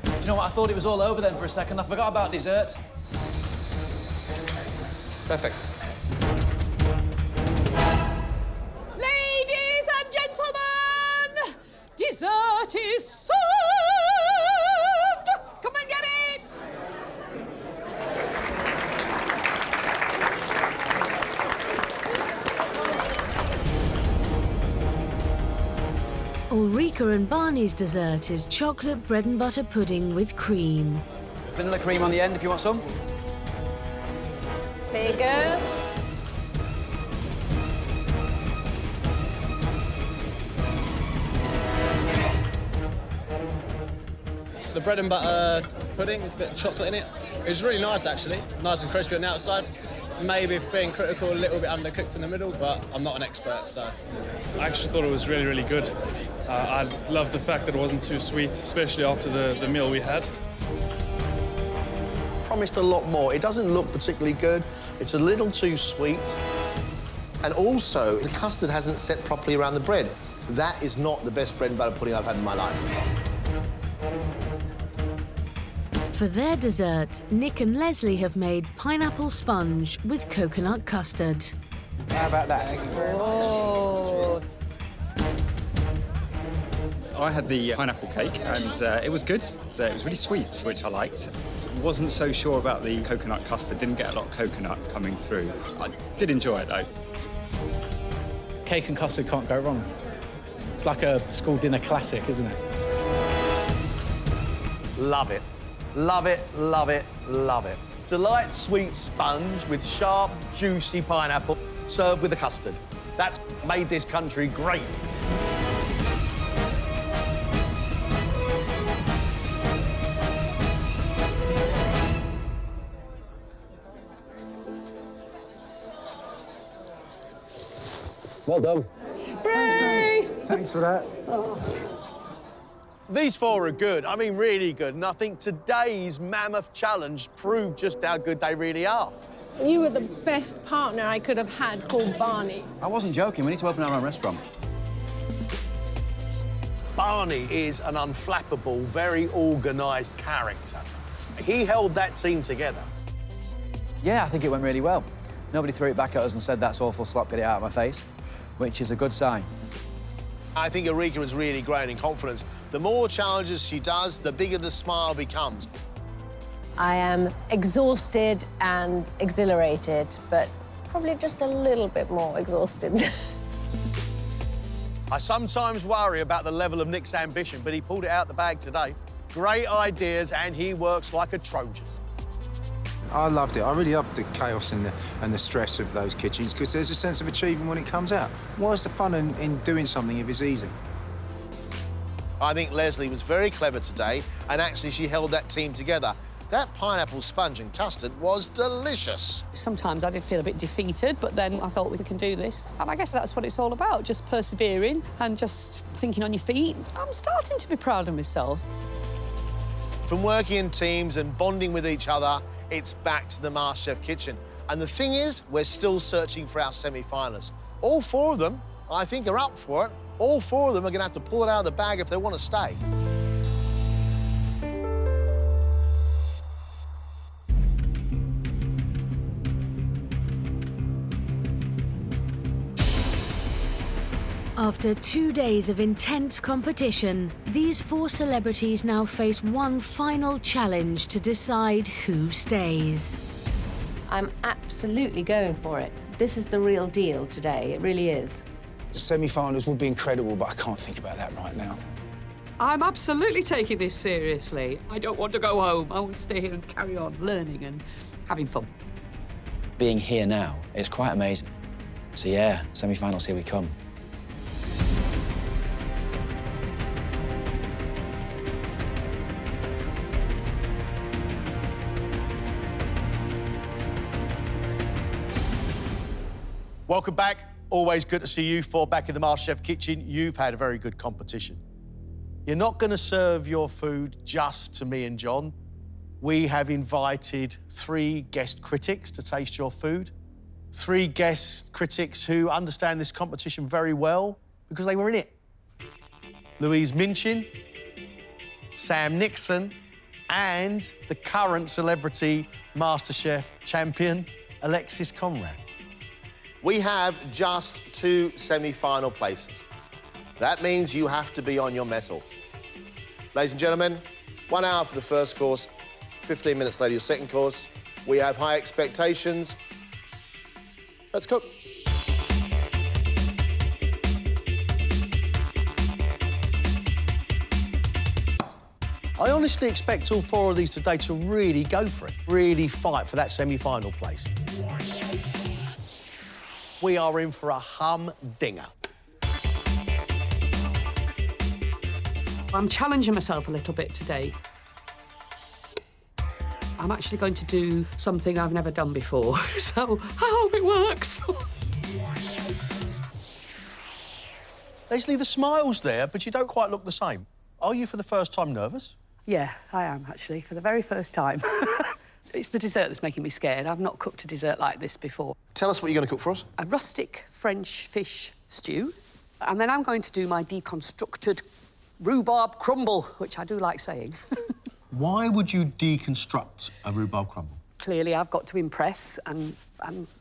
Do you know what? I thought it was all over then for a second. I forgot about dessert. Perfect. Ladies! dessert is served! Come and get it! Ulrika and Barney's dessert is chocolate bread and butter pudding with cream. Vanilla cream on the end if you want some. There you go. The bread and butter pudding, a bit of chocolate in it. It was really nice, actually. Nice and crispy on the outside. Maybe being critical, a little bit undercooked in the middle, but I'm not an expert, so. I actually thought it was really, really good. I loved the fact that it wasn't too sweet, especially after the meal we had. Promised a lot more. It doesn't look particularly good. It's a little too sweet. And also, the custard hasn't set properly around the bread. That is not the best bread and butter pudding I've had in my life. For their dessert, Nick and Leslie have made pineapple sponge with coconut custard. How about that? Thank you very much. Oh. I had the pineapple cake and it was good. So it was really sweet, which I liked. Wasn't so sure about the coconut custard. Didn't get a lot of coconut coming through. I did enjoy it though. Cake and custard can't go wrong. It's like a school dinner classic, isn't it? Love it. Love it, love it, love it. Delight sweet sponge with sharp, juicy pineapple served with a custard. That's made this country great. Well done. Hooray! Thanks for that. These four are good, I mean really good, and I think today's mammoth challenge proved just how good they really are. You were the best partner I could have had called Barney. I wasn't joking. We need to open our own restaurant. Barney is an unflappable, very organised character. He held that team together. Yeah, I think it went really well. Nobody threw it back at us and said, that's awful slop, get it out of my face, which is a good sign. I think Ulrika has really grown in confidence. The more challenges she does, the bigger the smile becomes. I am exhausted and exhilarated, but probably just a little bit more exhausted. I sometimes worry about the level of Nick's ambition, but he pulled it out the bag today. Great ideas, and he works like a Trojan. I loved it. I really loved the chaos and the stress of those kitchens because there's a sense of achievement when it comes out. What's the fun in doing something if it's easy? I think Leslie was very clever today, and actually she held that team together. That pineapple sponge and custard was delicious. Sometimes I did feel a bit defeated, but then I thought we can do this. And I guess that's what it's all about, just persevering and just thinking on your feet. I'm starting to be proud of myself. From working in teams and bonding with each other, it's back to the MasterChef kitchen. And the thing is, we're still searching for our semi-finalists. All four of them, I think, are up for it. All four of them are going to have to pull it out of the bag if they want to stay. After 2 days of intense competition, these four celebrities now face one final challenge to decide who stays. I'm absolutely going for it. This is the real deal today. It really is. The semi-finals will be incredible, but I can't think about that right now. I'm absolutely taking this seriously. I don't want to go home. I want to stay here and carry on learning and having fun. Being here now is quite amazing. So yeah, semi-finals, here we come. Welcome back. Always good to see you four back in the MasterChef kitchen. You've had a very good competition. You're not going to serve your food just to me and John. We have invited 3 guest critics to taste your food. 3 guest critics who understand this competition very well because they were in it. Louise Minchin, Sam Nixon, and the current Celebrity MasterChef champion, Alexis Conrad. We have just 2 semi-final places. That means you have to be on your mettle. Ladies and gentlemen, 1 hour for the first course, 15 minutes later, your second course. We have high expectations. Let's cook. I honestly expect all 4 of these today to really go for it, really fight for that semi-final place. We are in for a humdinger. I'm challenging myself a little bit today. I'm actually going to do something I've never done before, so I hope it works. Leslie, the smile's there, but you don't quite look the same. Are you, for the first time, nervous? Yeah, I am, actually, for the very first time. It's the dessert that's making me scared. I've not cooked a dessert like this before. Tell us what you're going to cook for us. A rustic French fish stew. And then I'm going to do my deconstructed rhubarb crumble, which I do like saying. Why would you deconstruct a rhubarb crumble? Clearly, I've got to impress, and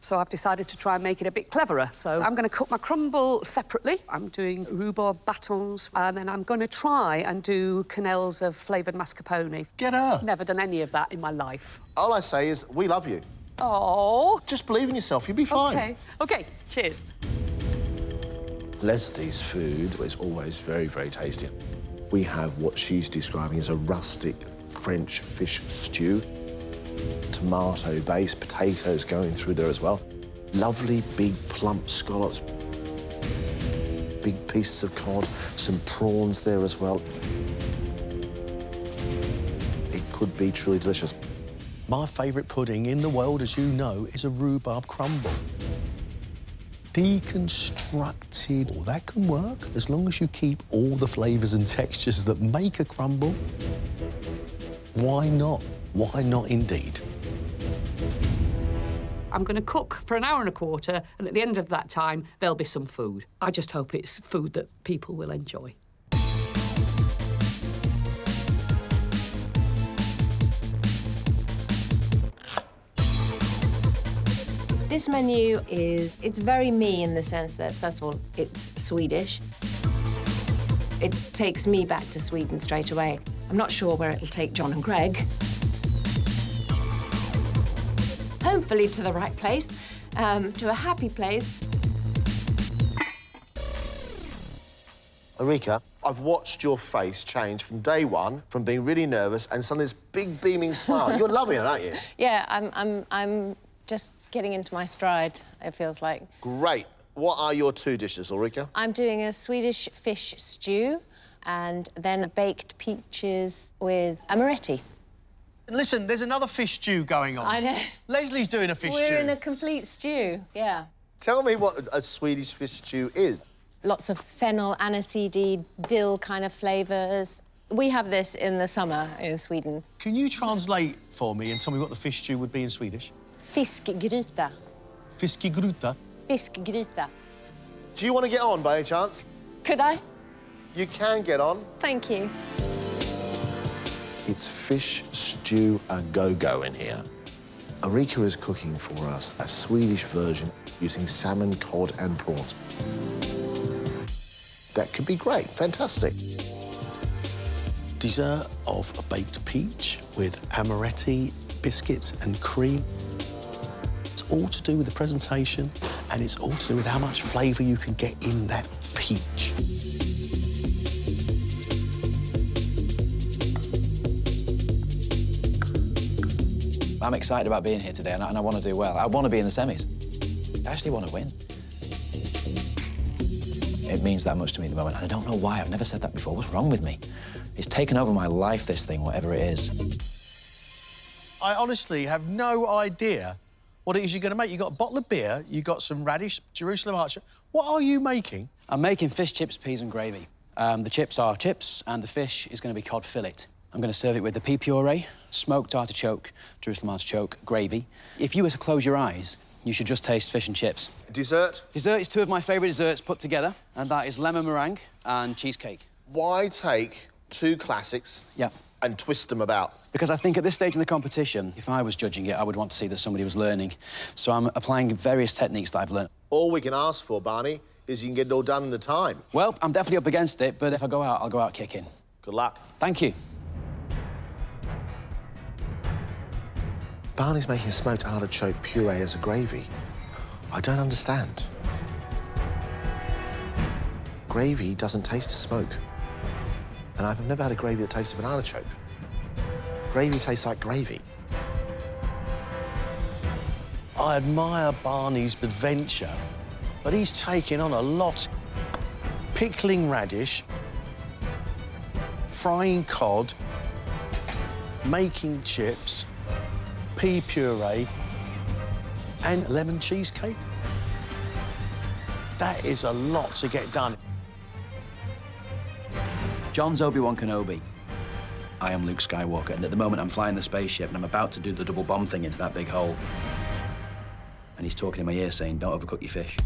so I've decided to try and make it a bit cleverer. So I'm going to cook my crumble separately. I'm doing rhubarb batons, and then I'm going to try and do quenelles of flavoured mascarpone. Get her. Never done any of that in my life. All I say is, we love you. Oh. Just believe in yourself, you'll be fine. OK. OK, cheers. Leslie's food is always very, very tasty. We have what she's describing as a rustic French fish stew. Tomato-based, potatoes going through there as well. Lovely big plump scallops. Big pieces of cod, some prawns there as well. It could be truly delicious. My favourite pudding in the world, as you know, is a rhubarb crumble. Deconstructed, well, that can work as long as you keep all the flavours and textures that make a crumble. Why not? Why not indeed? I'm going to cook for an hour and a quarter, and at the end of that time, there'll be some food. I just hope it's food that people will enjoy. This menu it's very me in the sense that, first of all, it's Swedish. It takes me back to Sweden straight away. I'm not sure where it'll take John and Greg. Hopefully to the right place, to a happy place. Ulrika, I've watched your face change from day one, from being really nervous and suddenly this big beaming smile. You're loving it, aren't you? Yeah, I'm just getting into my stride, it feels like. Great. What are your 2 dishes, Ulrika? I'm doing a Swedish fish stew and then baked peaches with amaretti. Listen, there's another fish stew going on. I know. Leslie's doing a fish stew. We're in a complete stew, yeah. Tell me what a Swedish fish stew is. Lots of fennel, aniseed, dill kind of flavours. We have this in the summer in Sweden. Can you translate for me and tell me what the fish stew would be in Swedish? Fiskgryta. Fiskgryta? Fiskgryta. Do you want to get on by any chance? Could I? You can get on. Thank you. It's fish stew a go-go in here. Ulrika is cooking for us a Swedish version using salmon, cod and prawns. That could be great, fantastic. Dessert of a baked peach with amaretti, biscuits and cream. It's all to do with the presentation and it's all to do with how much flavour you can get in that peach. I'm excited about being here today and I want to do well. I want to be in the semis. I actually want to win. It means that much to me at the moment, and I don't know why. I've never said that before. What's wrong with me? It's taken over my life, this thing, whatever it is. I honestly have no idea what it is you're going to make. You've got a bottle of beer, you've got some radish, Jerusalem archer. What are you making? I'm making fish chips, peas and gravy. The chips are chips, and the fish is going to be cod fillet. I'm going to serve it with the pea puree, smoked artichoke, Jerusalem artichoke, gravy. If you were to close your eyes, you should just taste fish and chips. Dessert? Dessert is 2 of my favourite desserts put together, and that is lemon meringue and cheesecake. Why take 2 classics and twist them about? Because I think at this stage in the competition, if I was judging it, I would want to see that somebody was learning. So I'm applying various techniques that I've learned. All we can ask for, Barney, is you can get it all done in the time. Well, I'm definitely up against it, but if I go out, I'll go out kicking. Good luck. Thank you. Barney's making smoked artichoke puree as a gravy. I don't understand. Gravy doesn't taste of smoke. And I've never had a gravy that tastes of an artichoke. Gravy tastes like gravy. I admire Barney's adventure, but he's taking on a lot. Pickling radish, frying cod, making chips, pea puree, and lemon cheesecake. That is a lot to get done. John's Obi-Wan Kenobi. I am Luke Skywalker, and at the moment I'm flying the spaceship and I'm about to do the double bomb thing into that big hole. And he's talking in my ear saying, don't overcook your fish.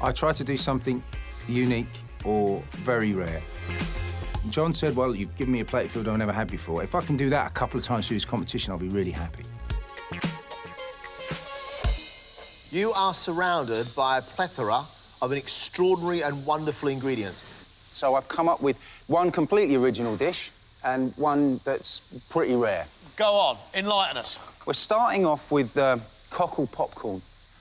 I try to do something unique or very rare. John said, well, you've given me a plate of food I've never had before. If I can do that a couple of times through this competition, I'll be really happy. You are surrounded by a plethora of an extraordinary and wonderful ingredients. So I've come up with one completely original dish and one that's pretty rare. Go on, enlighten us. We're starting off with cockle popcorn,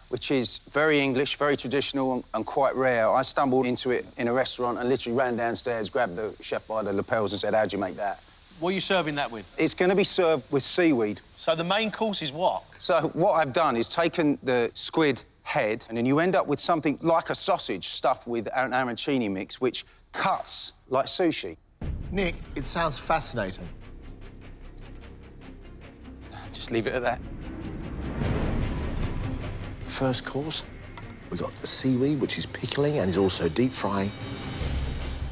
which is very English, very traditional and quite rare. I stumbled into it in a restaurant and literally ran downstairs, grabbed the chef by the lapels and said, how'd you make that? What are you serving that with? It's going to be served with seaweed. So the main course is what? So what I've done is taken the squid head and then you end up with something like a sausage stuffed with an arancini mix, which cuts like sushi. Nick, it sounds fascinating. Just leave it at that. First course, we've got the seaweed, which is pickling and is also deep frying.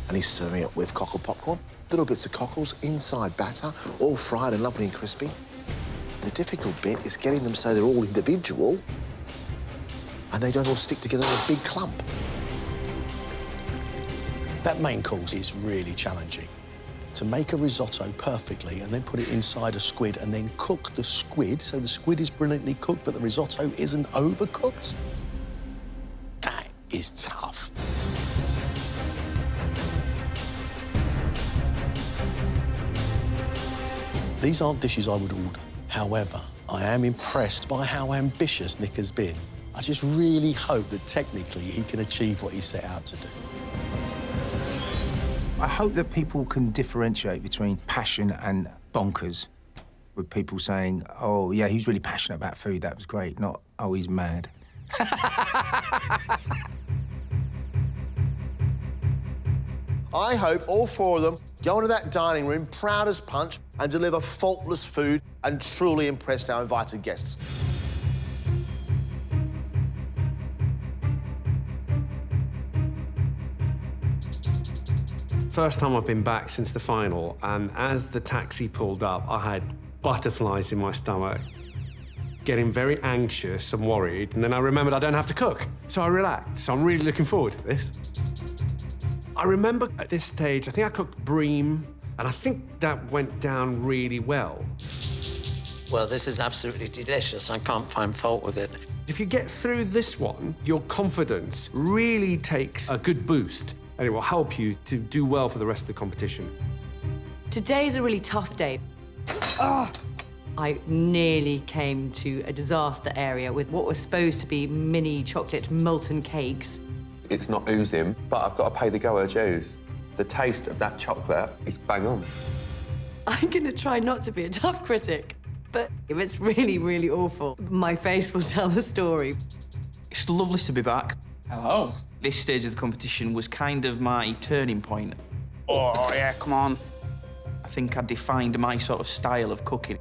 And he's serving it with cockle popcorn. Little bits of cockles inside batter, all fried and lovely and crispy. The difficult bit is getting them so they're all individual and they don't all stick together in a big clump. That main course is really challenging. To make a risotto perfectly and then put it inside a squid and then cook the squid so the squid is brilliantly cooked but the risotto isn't overcooked, that is tough. These aren't dishes I would order. However, I am impressed by how ambitious Nick has been. I just really hope that technically he can achieve what he set out to do. I hope that people can differentiate between passion and bonkers, with people saying, oh, yeah, he's really passionate about food, that was great, not, oh, he's mad. I hope all four of them go into that dining room proud as punch and deliver faultless food and truly impress our invited guests. First time I've been back since the final, and as the taxi pulled up, I had butterflies in my stomach, getting very anxious and worried, and then I remembered I don't have to cook, so I relaxed. So I'm really looking forward to this. I remember at this stage, I think I cooked bream, and I think that went down really well. Well, this is absolutely delicious. I can't find fault with it. If you get through this one, your confidence really takes a good boost, and it will help you to do well for the rest of the competition. Today's a really tough day. I nearly came to a disaster area with what were supposed to be mini chocolate molten cakes. It's not oozing, but I've got to pay the goer dues. The taste of that chocolate is bang on. I'm going to try not to be a tough critic, but if it's really, really awful, my face will tell the story. It's lovely to be back. Hello. This stage of the competition was kind of my turning point. Oh, yeah, come on. I think I defined my sort of style of cooking.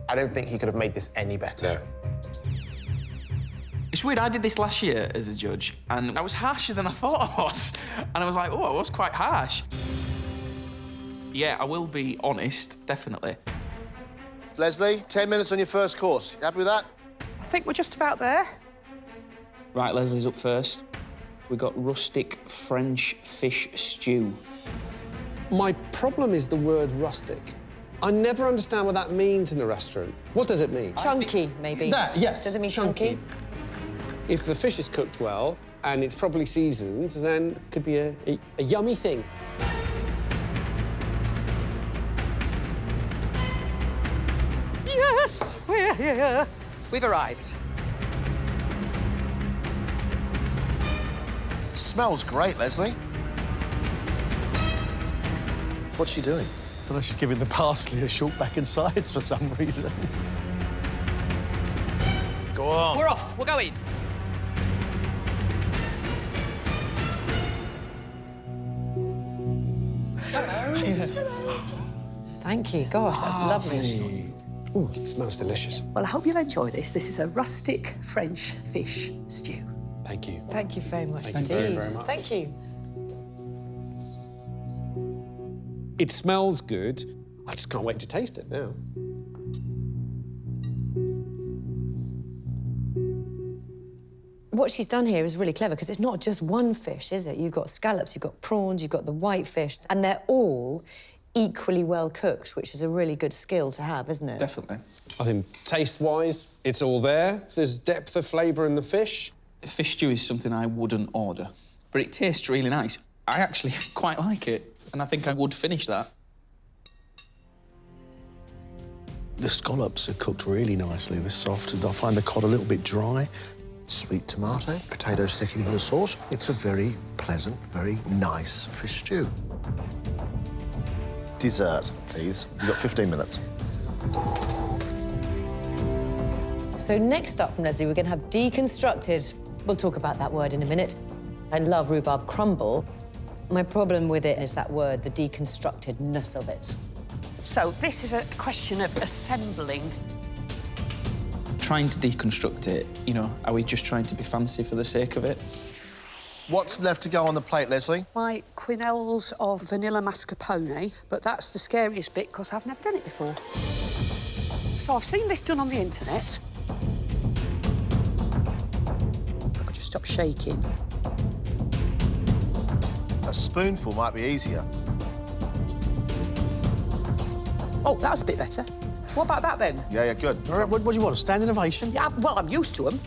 I don't think he could have made this any better. It's weird, I did this last year as a judge, and I was harsher than I thought I was. And I was like, oh, I was quite harsh. Yeah, I will be honest, definitely. Leslie, 10 minutes on your first course. You happy with that? I think we're just about there. Right, Leslie's up first. We've got rustic French fish stew. My problem is the word rustic. I never understand what that means in a restaurant. What does it mean? Chunky, maybe. That, yes. Does it mean chunky? If the fish is cooked well and it's properly seasoned, then it could be a yummy thing. Yes, we're here. We've arrived. Smells great, Leslie. What's she doing? But she's giving the parsley a short back and sides for some reason. Go on. We're off. We're going. Thank you. Gosh, that's lovely. Ooh, it smells delicious. Well, I hope you'll enjoy this. This is a rustic French fish stew. Thank you. Thank you very much Thank you indeed. very much. Thank you. It smells good. I just can't wait to taste it now. What she's done here is really clever because it's not just one fish, is it? You've got scallops, you've got prawns, you've got the white fish, and they're all equally well cooked, which is a really good skill to have, isn't it? Definitely. I think taste-wise, it's all there. There's depth of flavour in the fish. Fish stew is something I wouldn't order, but it tastes really nice. I actually quite like it, and I think I would finish that. The scallops are cooked really nicely. They're soft. I find the cod a little bit dry. Sweet tomato, potatoes thickening the sauce. It's a very pleasant, very nice fish stew. Dessert, please. You've got 15 minutes. So next up from Leslie, we're going to have deconstructed. We'll talk about that word in a minute. I love rhubarb crumble. My problem with it is that word, the deconstructedness of it. So this is a question of assembling. Trying to deconstruct it, you know, are we just trying to be fancy for the sake of it? What's left to go on the plate, Leslie? My quenelles of vanilla mascarpone, but that's the scariest bit because I've never done it before. So I've seen this done on the internet. If I could just stop shaking. A spoonful might be easier. Oh, that's a bit better. What about that, then? Yeah, good. All right, what do you want, a standing ovation? Yeah, well, I'm used to them.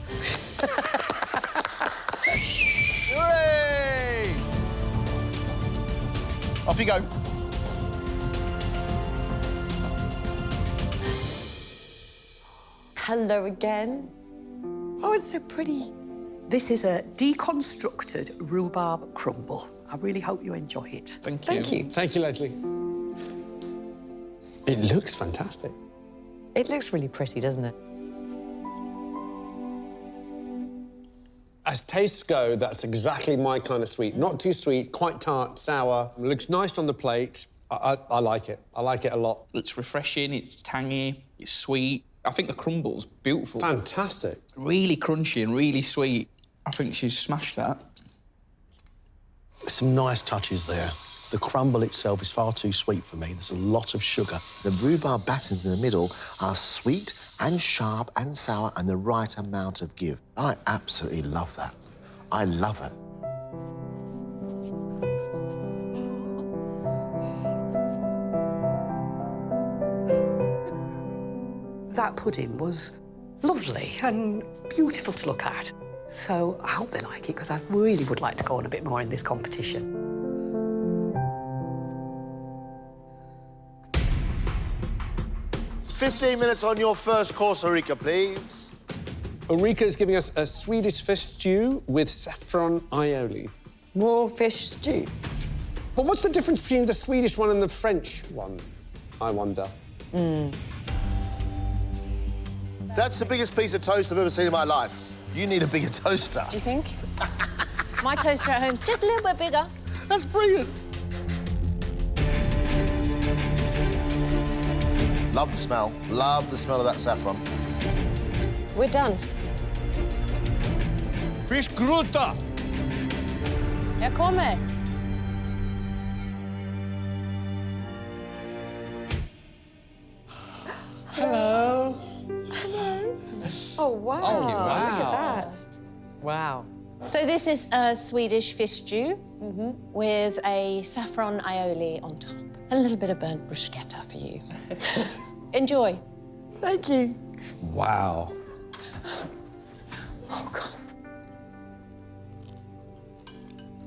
Hooray! Off you go. Hello again. Oh, it's so pretty. This is a deconstructed rhubarb crumble. I really hope you enjoy it. Thank you. Thank you. Thank you, Leslie. It looks fantastic. It looks really pretty, doesn't it? As tastes go, that's exactly my kind of sweet. Not too sweet, quite tart, sour. It looks nice on the plate. I like it. I like it a lot. It's refreshing, it's tangy, it's sweet. I think the crumble's beautiful. Fantastic. Really crunchy and really sweet. I think she's smashed that. Some nice touches there. The crumble itself is far too sweet for me. There's a lot of sugar. The rhubarb battens in the middle are sweet and sharp and sour and the right amount of give. I absolutely love that. I love it. That pudding was lovely and beautiful to look at. So I hope they like it, because I really would like to go on a bit more in this competition. $15 minutes on your first course, Ulrika, please. Ulrika is giving us a Swedish fish stew with saffron aioli. More fish stew. But what's the difference between the Swedish one and the French one, I wonder? That's the biggest piece of toast I've ever seen in my life. You need a bigger toaster. Do you think? My toaster at home's just a little bit bigger. That's brilliant. Love the smell. Love the smell of that saffron. We're done. Fish gryta. Jag kommer. Hello. Hello. Oh, wow. Oh, wow. Look at that. Wow. So this is a Swedish fish stew with a saffron aioli on top. A little bit of burnt bruschetta for you. Enjoy. Thank you. Wow. Oh, God.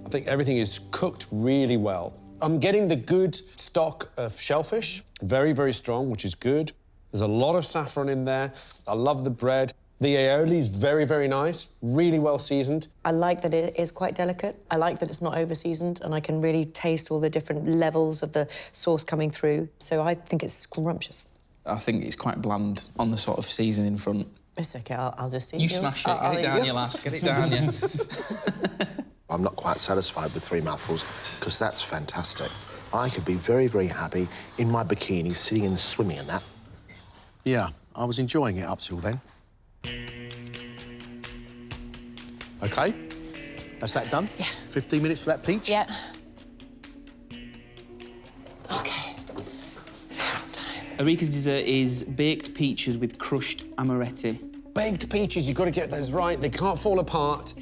I think everything is cooked really well. I'm getting the good stock of shellfish, very, very strong, which is good. There's a lot of saffron in there. I love the bread. The aioli is very, very nice, really well seasoned. I like that it is quite delicate. I like that it's not over-seasoned, and I can really taste all the different levels of the sauce coming through. So I think it's scrumptious. I think it's quite bland on the sort of seasoning front. It's OK, I'll just eat You smash it, get it down, you lass, get it down, you. I'm not quite satisfied with 3 mouthfuls, because that's fantastic. I could be very, very happy in my bikini, sitting and swimming in that. Yeah, I was enjoying it up till then. OK, that's that done? Yeah. 15 minutes for that peach? Yeah. Arika's dessert is baked peaches with crushed amaretti. Baked peaches, you've got to get those right. They can't fall apart.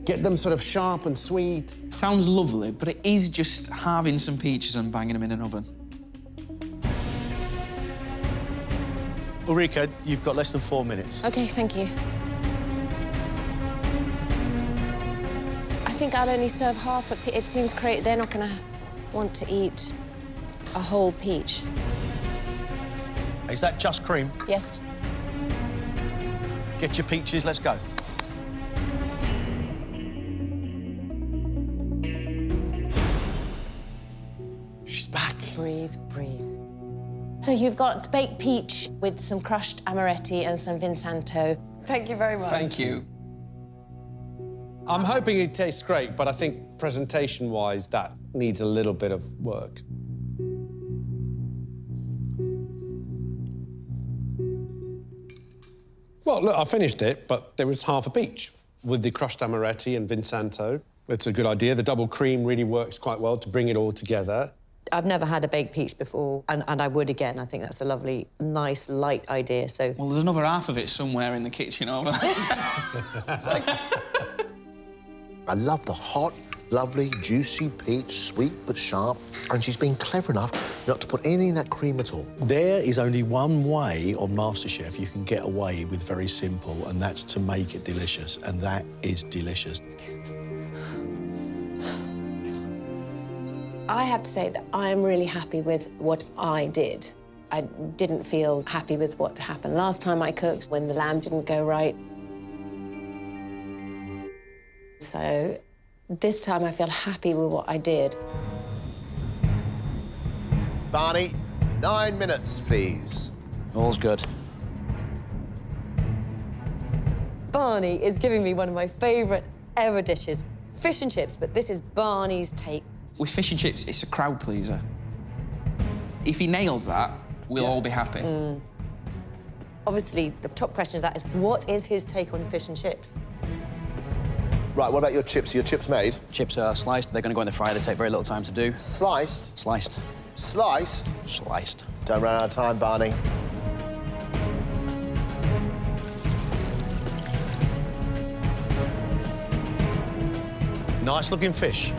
Get them sort of sharp and sweet. Sounds lovely, but it is just halving some peaches and banging them in an oven. Ulrika, you've got less than 4 minutes. OK, thank you. I think I'll only serve half a peach. It seems great. They're not going to want to eat a whole peach. Is that just cream? Yes. Get your peaches, let's go. She's back. Breathe, breathe. So you've got baked peach with some crushed amaretti and some Vinsanto. Thank you very much. Thank you. I'm hoping it tastes great, but I think presentation-wise, that needs a little bit of work. Well, look, I finished it, but there was half a peach with the crushed amaretti and Vinsanto. It's a good idea. The double cream really works quite well to bring it all together. I've never had a baked peach before, and I would again. I think that's a lovely, nice, light idea, so... Well, there's another half of it somewhere in the kitchen over there. I love the hot, lovely, juicy peach, sweet but sharp, and she's been clever enough not to put any in that cream at all. There is only one way on MasterChef you can get away with very simple, and that's to make it delicious, and that is delicious. I have to say that I am really happy with what I did. I didn't feel happy with what happened last time I cooked, when the lamb didn't go right. So this time I feel happy with what I did. Barney, 9 minutes, please. All's good. Barney is giving me one of my favourite ever dishes, fish and chips, but this is Barney's take. With fish and chips, it's a crowd pleaser. If he nails that, we'll all be happy. Obviously, the top question is what is his take on fish and chips? Right, what about your chips? Are your chips made? Chips are sliced. They're going to go in the fryer. They take very little time to do. Sliced? Sliced. Sliced? Sliced. Don't run out of time, Barney. Nice looking fish.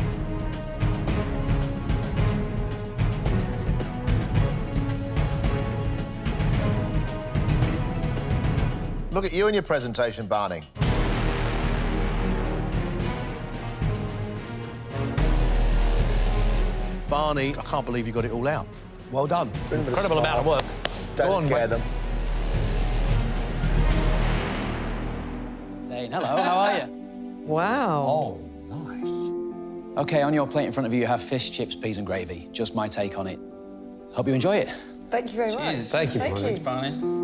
Look at you and your presentation, Barney. Barney, I can't believe you got it all out. Well done. Incredible amount of work. Don't scare them. Dane, hello, how are you? Wow. Oh, nice. OK, on your plate in front of you, you have fish, chips, peas and gravy. Just my take on it. Hope you enjoy it. Thank you very much. Thank you, Thank Barney. you. Barney.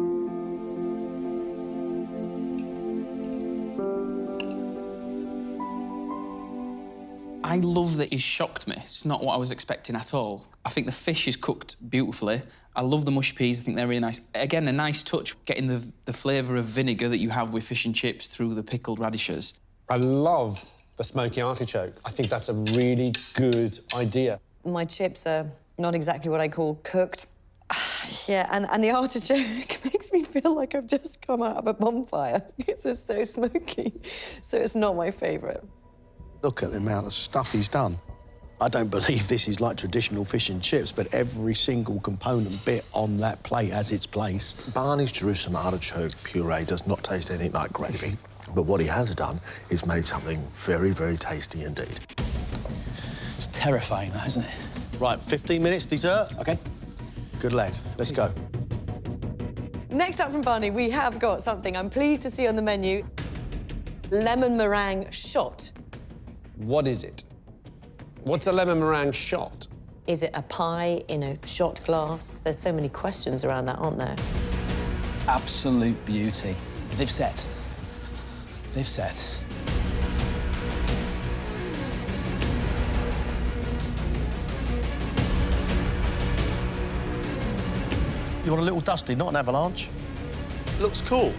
I love that he's shocked me. It's not what I was expecting at all. I think the fish is cooked beautifully. I love the mushy peas. I think they're really nice. Again, a nice touch, getting the flavour of vinegar that you have with fish and chips through the pickled radishes. I love the smoky artichoke. I think that's a really good idea. My chips are not exactly what I call cooked. Yeah, and the artichoke makes me feel like I've just come out of a bonfire. It's just so smoky, so it's not my favourite. Look at the amount of stuff he's done. I don't believe this is like traditional fish and chips, but every single component bit on that plate has its place. Barney's Jerusalem artichoke puree does not taste anything like gravy, but what he has done is made something very, very tasty indeed. It's terrifying, that, isn't it? Right, 15 minutes dessert. OK. Good lad. Let's go. Next up from Barney, we have got something I'm pleased to see on the menu. Lemon meringue shot. What is it? What's a lemon meringue shot? Is it a pie in a shot glass? There's so many questions around that, aren't there? Absolute beauty. They've set. They've set. You want a little dusty, not an avalanche? Looks cool.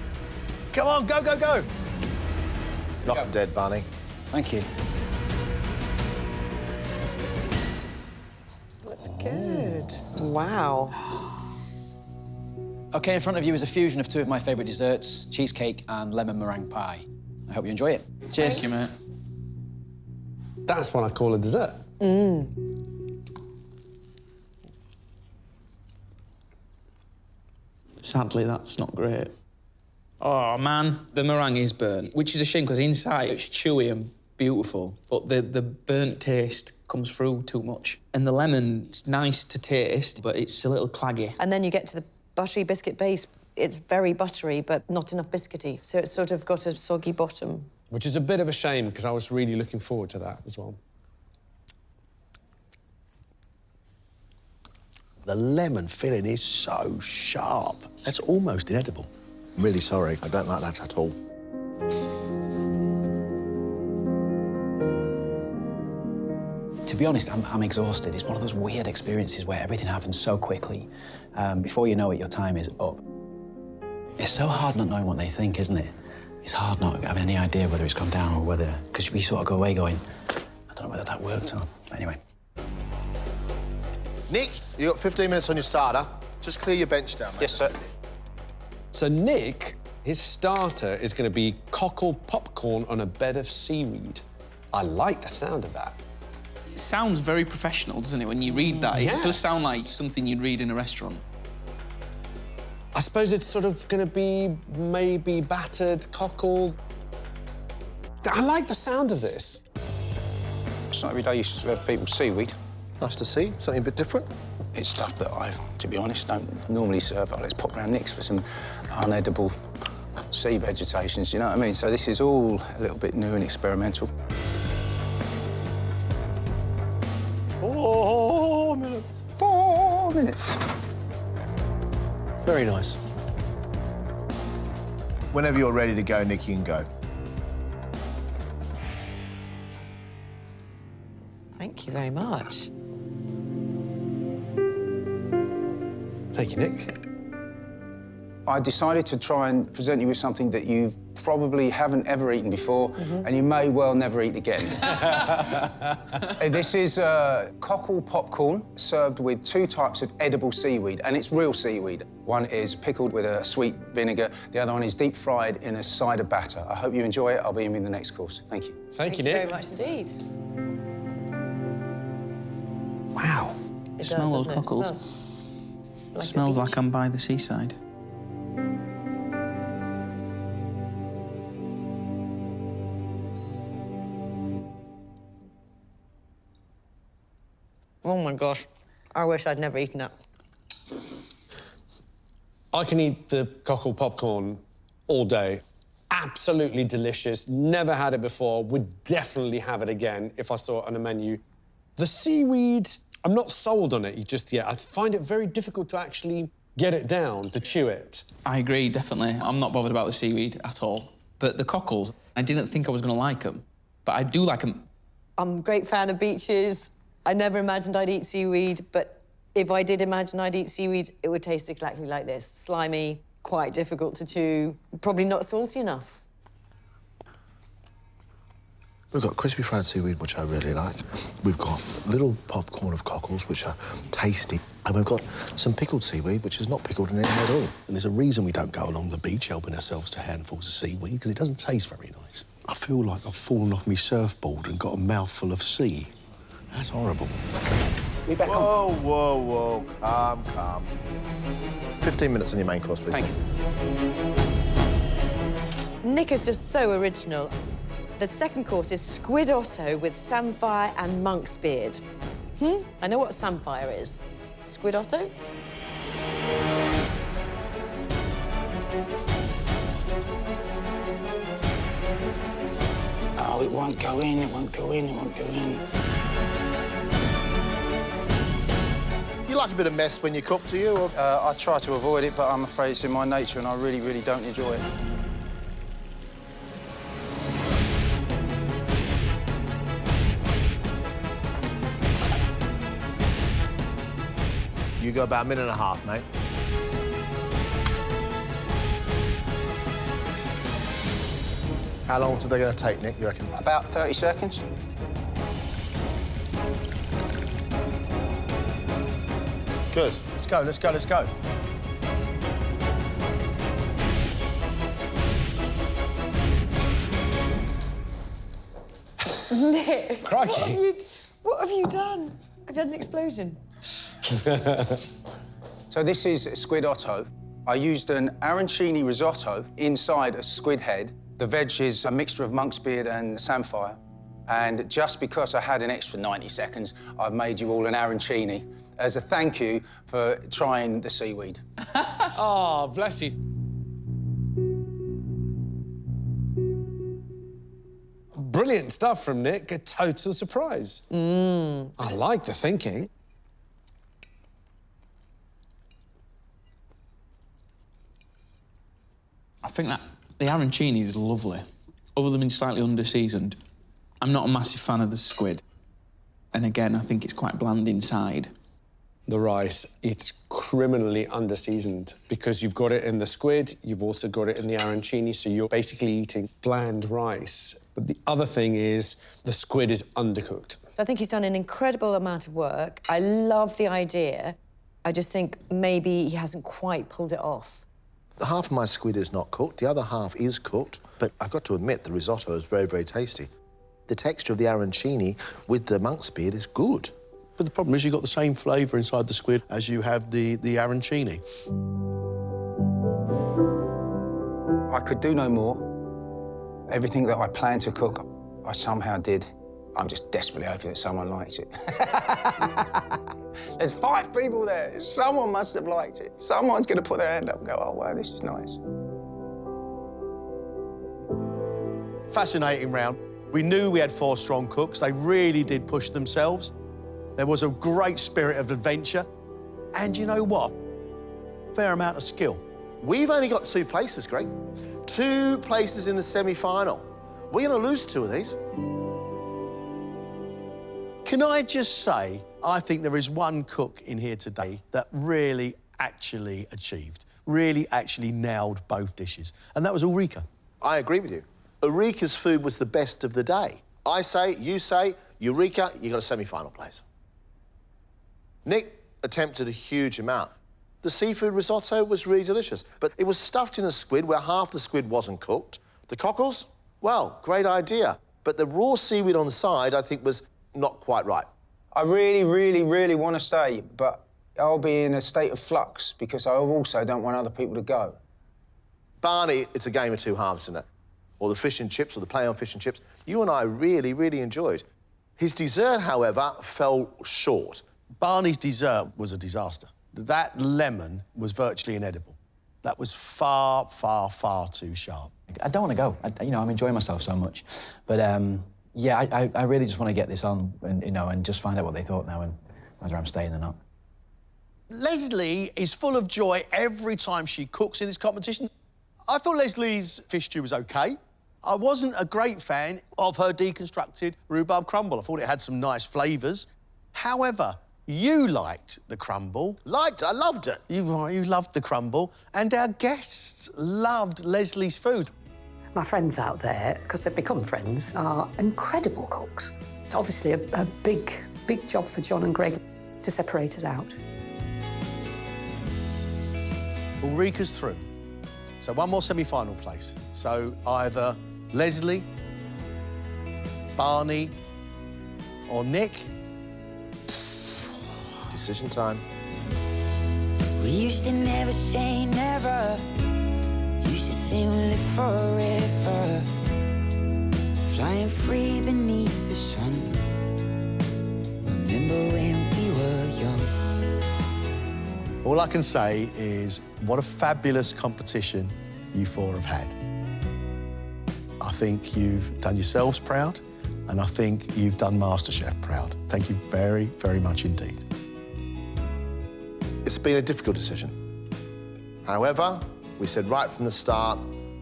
Come on, go, go, go. Knock him dead, Barney. Thank you. Looks good. Wow. OK, in front of you is a fusion of two of my favourite desserts, cheesecake and lemon meringue pie. I hope you enjoy it. Cheers. Thank you, mate. That's what I call a dessert. Sadly, that's not great. Oh, man, the meringue is burnt, which is a shame because inside it's chewy and beautiful, but the burnt taste comes through too much. And the lemon's nice to taste, but it's a little claggy. And then you get to the buttery biscuit base. It's very buttery, but not enough biscuity, so it's sort of got a soggy bottom. Which is a bit of a shame, because I was really looking forward to that as well. The lemon filling is so sharp. That's almost inedible. I'm really sorry. I don't like that at all. To be honest, I'm exhausted. It's one of those weird experiences where everything happens so quickly. Before you know it, your time is up. It's so hard not knowing what they think, isn't it? It's hard not having any idea whether it's gone down or whether... Because we sort of go away going, I don't know whether that worked or... Anyway. Nick, you've got 15 minutes on your starter. Just clear your bench down, mate. Yes, sir. So Nick, his starter is going to be cockle popcorn on a bed of seaweed. I like the sound of that. It sounds very professional, doesn't it, when you read that? Yeah. It does sound like something you'd read in a restaurant. I suppose it's sort of going to be maybe battered, cockled. I like the sound of this. It's not every day you serve people seaweed. Nice to see. Something a bit different. It's stuff that I, to be honest, don't normally serve. Let's pop round Nick's for some unedible sea vegetations, you know what I mean? So this is all a little bit new and experimental. 4 minutes. 4 minutes. Very nice. Whenever you're ready to go, Nick, you can go. Thank you very much. Thank you, Nick. I decided to try and present you with something that you probably haven't ever eaten before, and you may well never eat again. This is cockle popcorn served with two types of edible seaweed, and it's real seaweed. One is pickled with a sweet vinegar, the other one is deep fried in a cider batter. I hope you enjoy it. I'll be in the next course. Thank you. Thank you, Nick. Nick. Very much indeed. Wow. It Smell does, those doesn't it? cockles. Like Smells like I'm by the seaside. Oh my gosh, I wish I'd never eaten that. I can eat the cockle popcorn all day. Absolutely delicious. Never had it before. Would definitely have it again if I saw it on a menu. The seaweed, I'm not sold on it just yet. I find it very difficult to actually get it down, to chew it. I agree, definitely. I'm not bothered about the seaweed at all. But the cockles, I didn't think I was going to like them. But I do like them. I'm a great fan of beaches. I never imagined I'd eat seaweed, but if I did imagine I'd eat seaweed, it would taste exactly like this. Slimy, quite difficult to chew, probably not salty enough. We've got crispy fried seaweed, which I really like. We've got little popcorn of cockles, which are tasty. And we've got some pickled seaweed, which is not pickled in any way at all. And there's a reason we don't go along the beach helping ourselves to handfuls of seaweed, because it doesn't taste very nice. I feel like I've fallen off my surfboard and got a mouthful of sea. That's horrible. We back whoa, whoa, calm. 15 minutes on your main course, please. Thank you. Nick is just so original. The second course is squid otto with samphire and monk's beard. I know what samphire is. Squid otto? Oh, it won't go in, it won't go in, it won't go in. You like a bit of mess when you cook, do you? Or... I try to avoid it, but I'm afraid it's in my nature and I really, really don't enjoy it. You go about a minute and a half, mate. How long are they going to take, Nick, you reckon? About 30 seconds. Good. Let's go, let's go, let's go. Nick, Crikey. what have you done? Have you had an explosion? So this is squid otto. I used an arancini risotto inside a squid head. The veg is a mixture of monk's beard and samphire. And just because I had an extra 90 seconds, I've made you all an arancini as a thank you for trying the seaweed. Oh, bless you. Brilliant stuff from Nick. A total surprise. I like the thinking. I think that the arancini is lovely. Other than being slightly under-seasoned, I'm not a massive fan of the squid. And again, I think it's quite bland inside. The rice, it's criminally under-seasoned because you've got it in the squid, you've also got it in the arancini, so you're basically eating bland rice. But the other thing is the squid is undercooked. I think he's done an incredible amount of work. I love the idea. I just think maybe he hasn't quite pulled it off. Half of my squid is not cooked, the other half is cooked, but I've got to admit the risotto is very, very tasty. The texture of the arancini with the monk's beard is good. But the problem is you've got the same flavour inside the squid as you have the arancini. I could do no more. Everything that I planned to cook, I somehow did. I'm just desperately hoping that someone likes it. There's 5 people there. Someone must have liked it. Someone's going to put their hand up and go, oh, wow, this is nice. Fascinating round. We knew we had 4 strong cooks. They really did push themselves. There was a great spirit of adventure. And you know what? Fair amount of skill. We've only got 2 places, Greg. 2 places in the semi-final. We're going to lose 2 of these. Can I just say, I think there is one cook in here today that really actually achieved, really actually nailed both dishes, and that was Ulrika. I agree with you. Ulrika's food was the best of the day. I say, you say, Eureka, you got a semi-final place. Nick attempted a huge amount. The seafood risotto was really delicious, but it was stuffed in a squid where half the squid wasn't cooked. The cockles, well, great idea, but the raw seaweed on the side, I think, was not quite right. I really, really, really want to stay, but I'll be in a state of flux because I also don't want other people to go. Barney, it's a game of 2 halves, isn't it? Or the fish and chips, or the play on fish and chips. You and I really, really enjoyed. His dessert, however, fell short. Barney's dessert was a disaster. That lemon was virtually inedible. That was far, far, far too sharp. I don't want to go. I'm enjoying myself so much. But, yeah, I really just want to get this on and, and just find out what they thought now and whether I'm staying or not. Leslie is full of joy every time she cooks in this competition. I thought Leslie's fish stew was OK. I wasn't a great fan of her deconstructed rhubarb crumble. I thought it had some nice flavours. However, you liked the crumble. Liked it? I loved it. You loved the crumble. And our guests loved Leslie's food. My friends out there, because they've become friends, are incredible cooks. It's obviously a big, big job for John and Greg to separate us out. Ulrika's through. So one more semi-final place. So either Leslie, Barney or Nick, Decision time. We used to never say never. Used to think we'd live forever. Flying free beneath the sun. Remember when we were young. All I can say is what a fabulous competition you four have had. I think you've done yourselves proud, and I think you've done MasterChef proud. Thank you very, very much indeed. It's been a difficult decision. However, we said right from the start,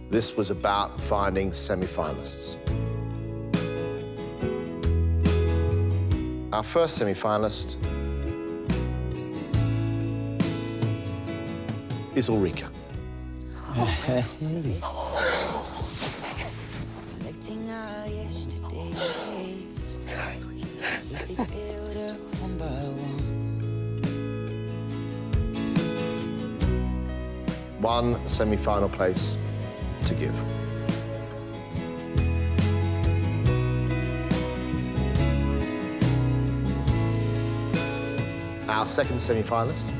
this was about finding semi-finalists. Our first semi-finalist is Ulrika. One semi-final place to give. Our second semi-finalist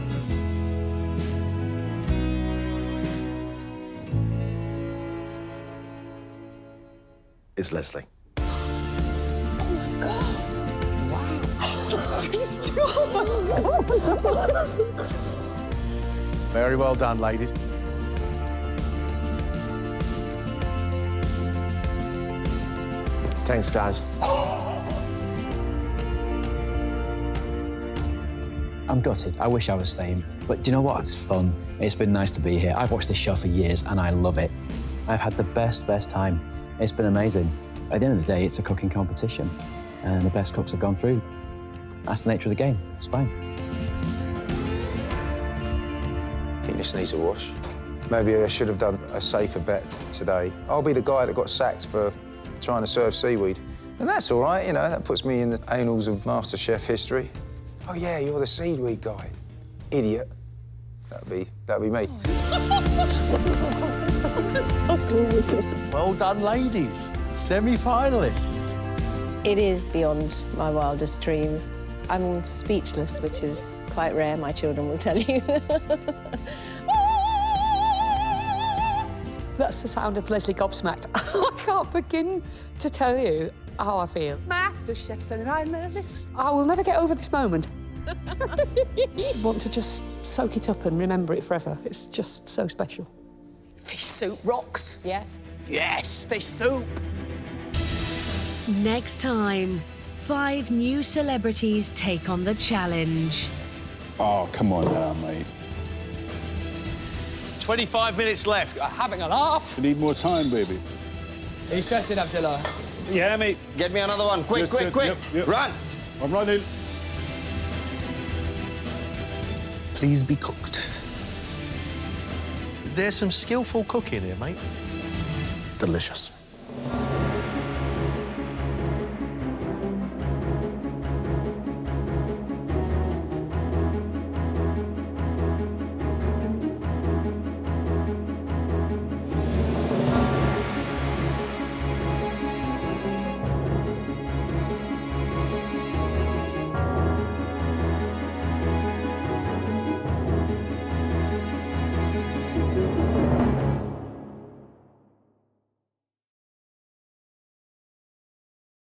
is Leslie. Very well done, ladies. Thanks, guys. I'm gutted. I wish I was staying. But do you know what? It's fun. It's been nice to be here. I've watched this show for years and I love it. I've had the best time. It's been amazing. At the end of the day, it's a cooking competition and the best cooks have gone through. That's the nature of the game. It's fine. I think this needs a wash. Maybe I should have done a safer bet today. I'll be the guy that got sacked for trying to serve seaweed. And that's all right, you know, that puts me in the annals of MasterChef history. Oh, yeah, you're the seaweed guy. Idiot. That'd be me. Well done, ladies. Semi-finalists. It is beyond my wildest dreams. I'm speechless, which is quite rare, my children will tell you. That's the sound of Leslie gobsmacked. I can't begin to tell you how I feel. MasterChef Semifinalist. I will never get over this moment. Want to just soak it up and remember it forever. It's just so special. Fish soup rocks, yeah? Yes, fish soup. Next time, 5 new celebrities take on the challenge. Oh, come on now, mate. 25 minutes left. Having a laugh. We need more time, baby. Are you stressed, Abdullah? Yeah, mate. Get me another one. Quick, Yes, quick, sir. quick. Yep. Run. I'm running. Please be cooked. There's some skillful cooking here, mate. Delicious.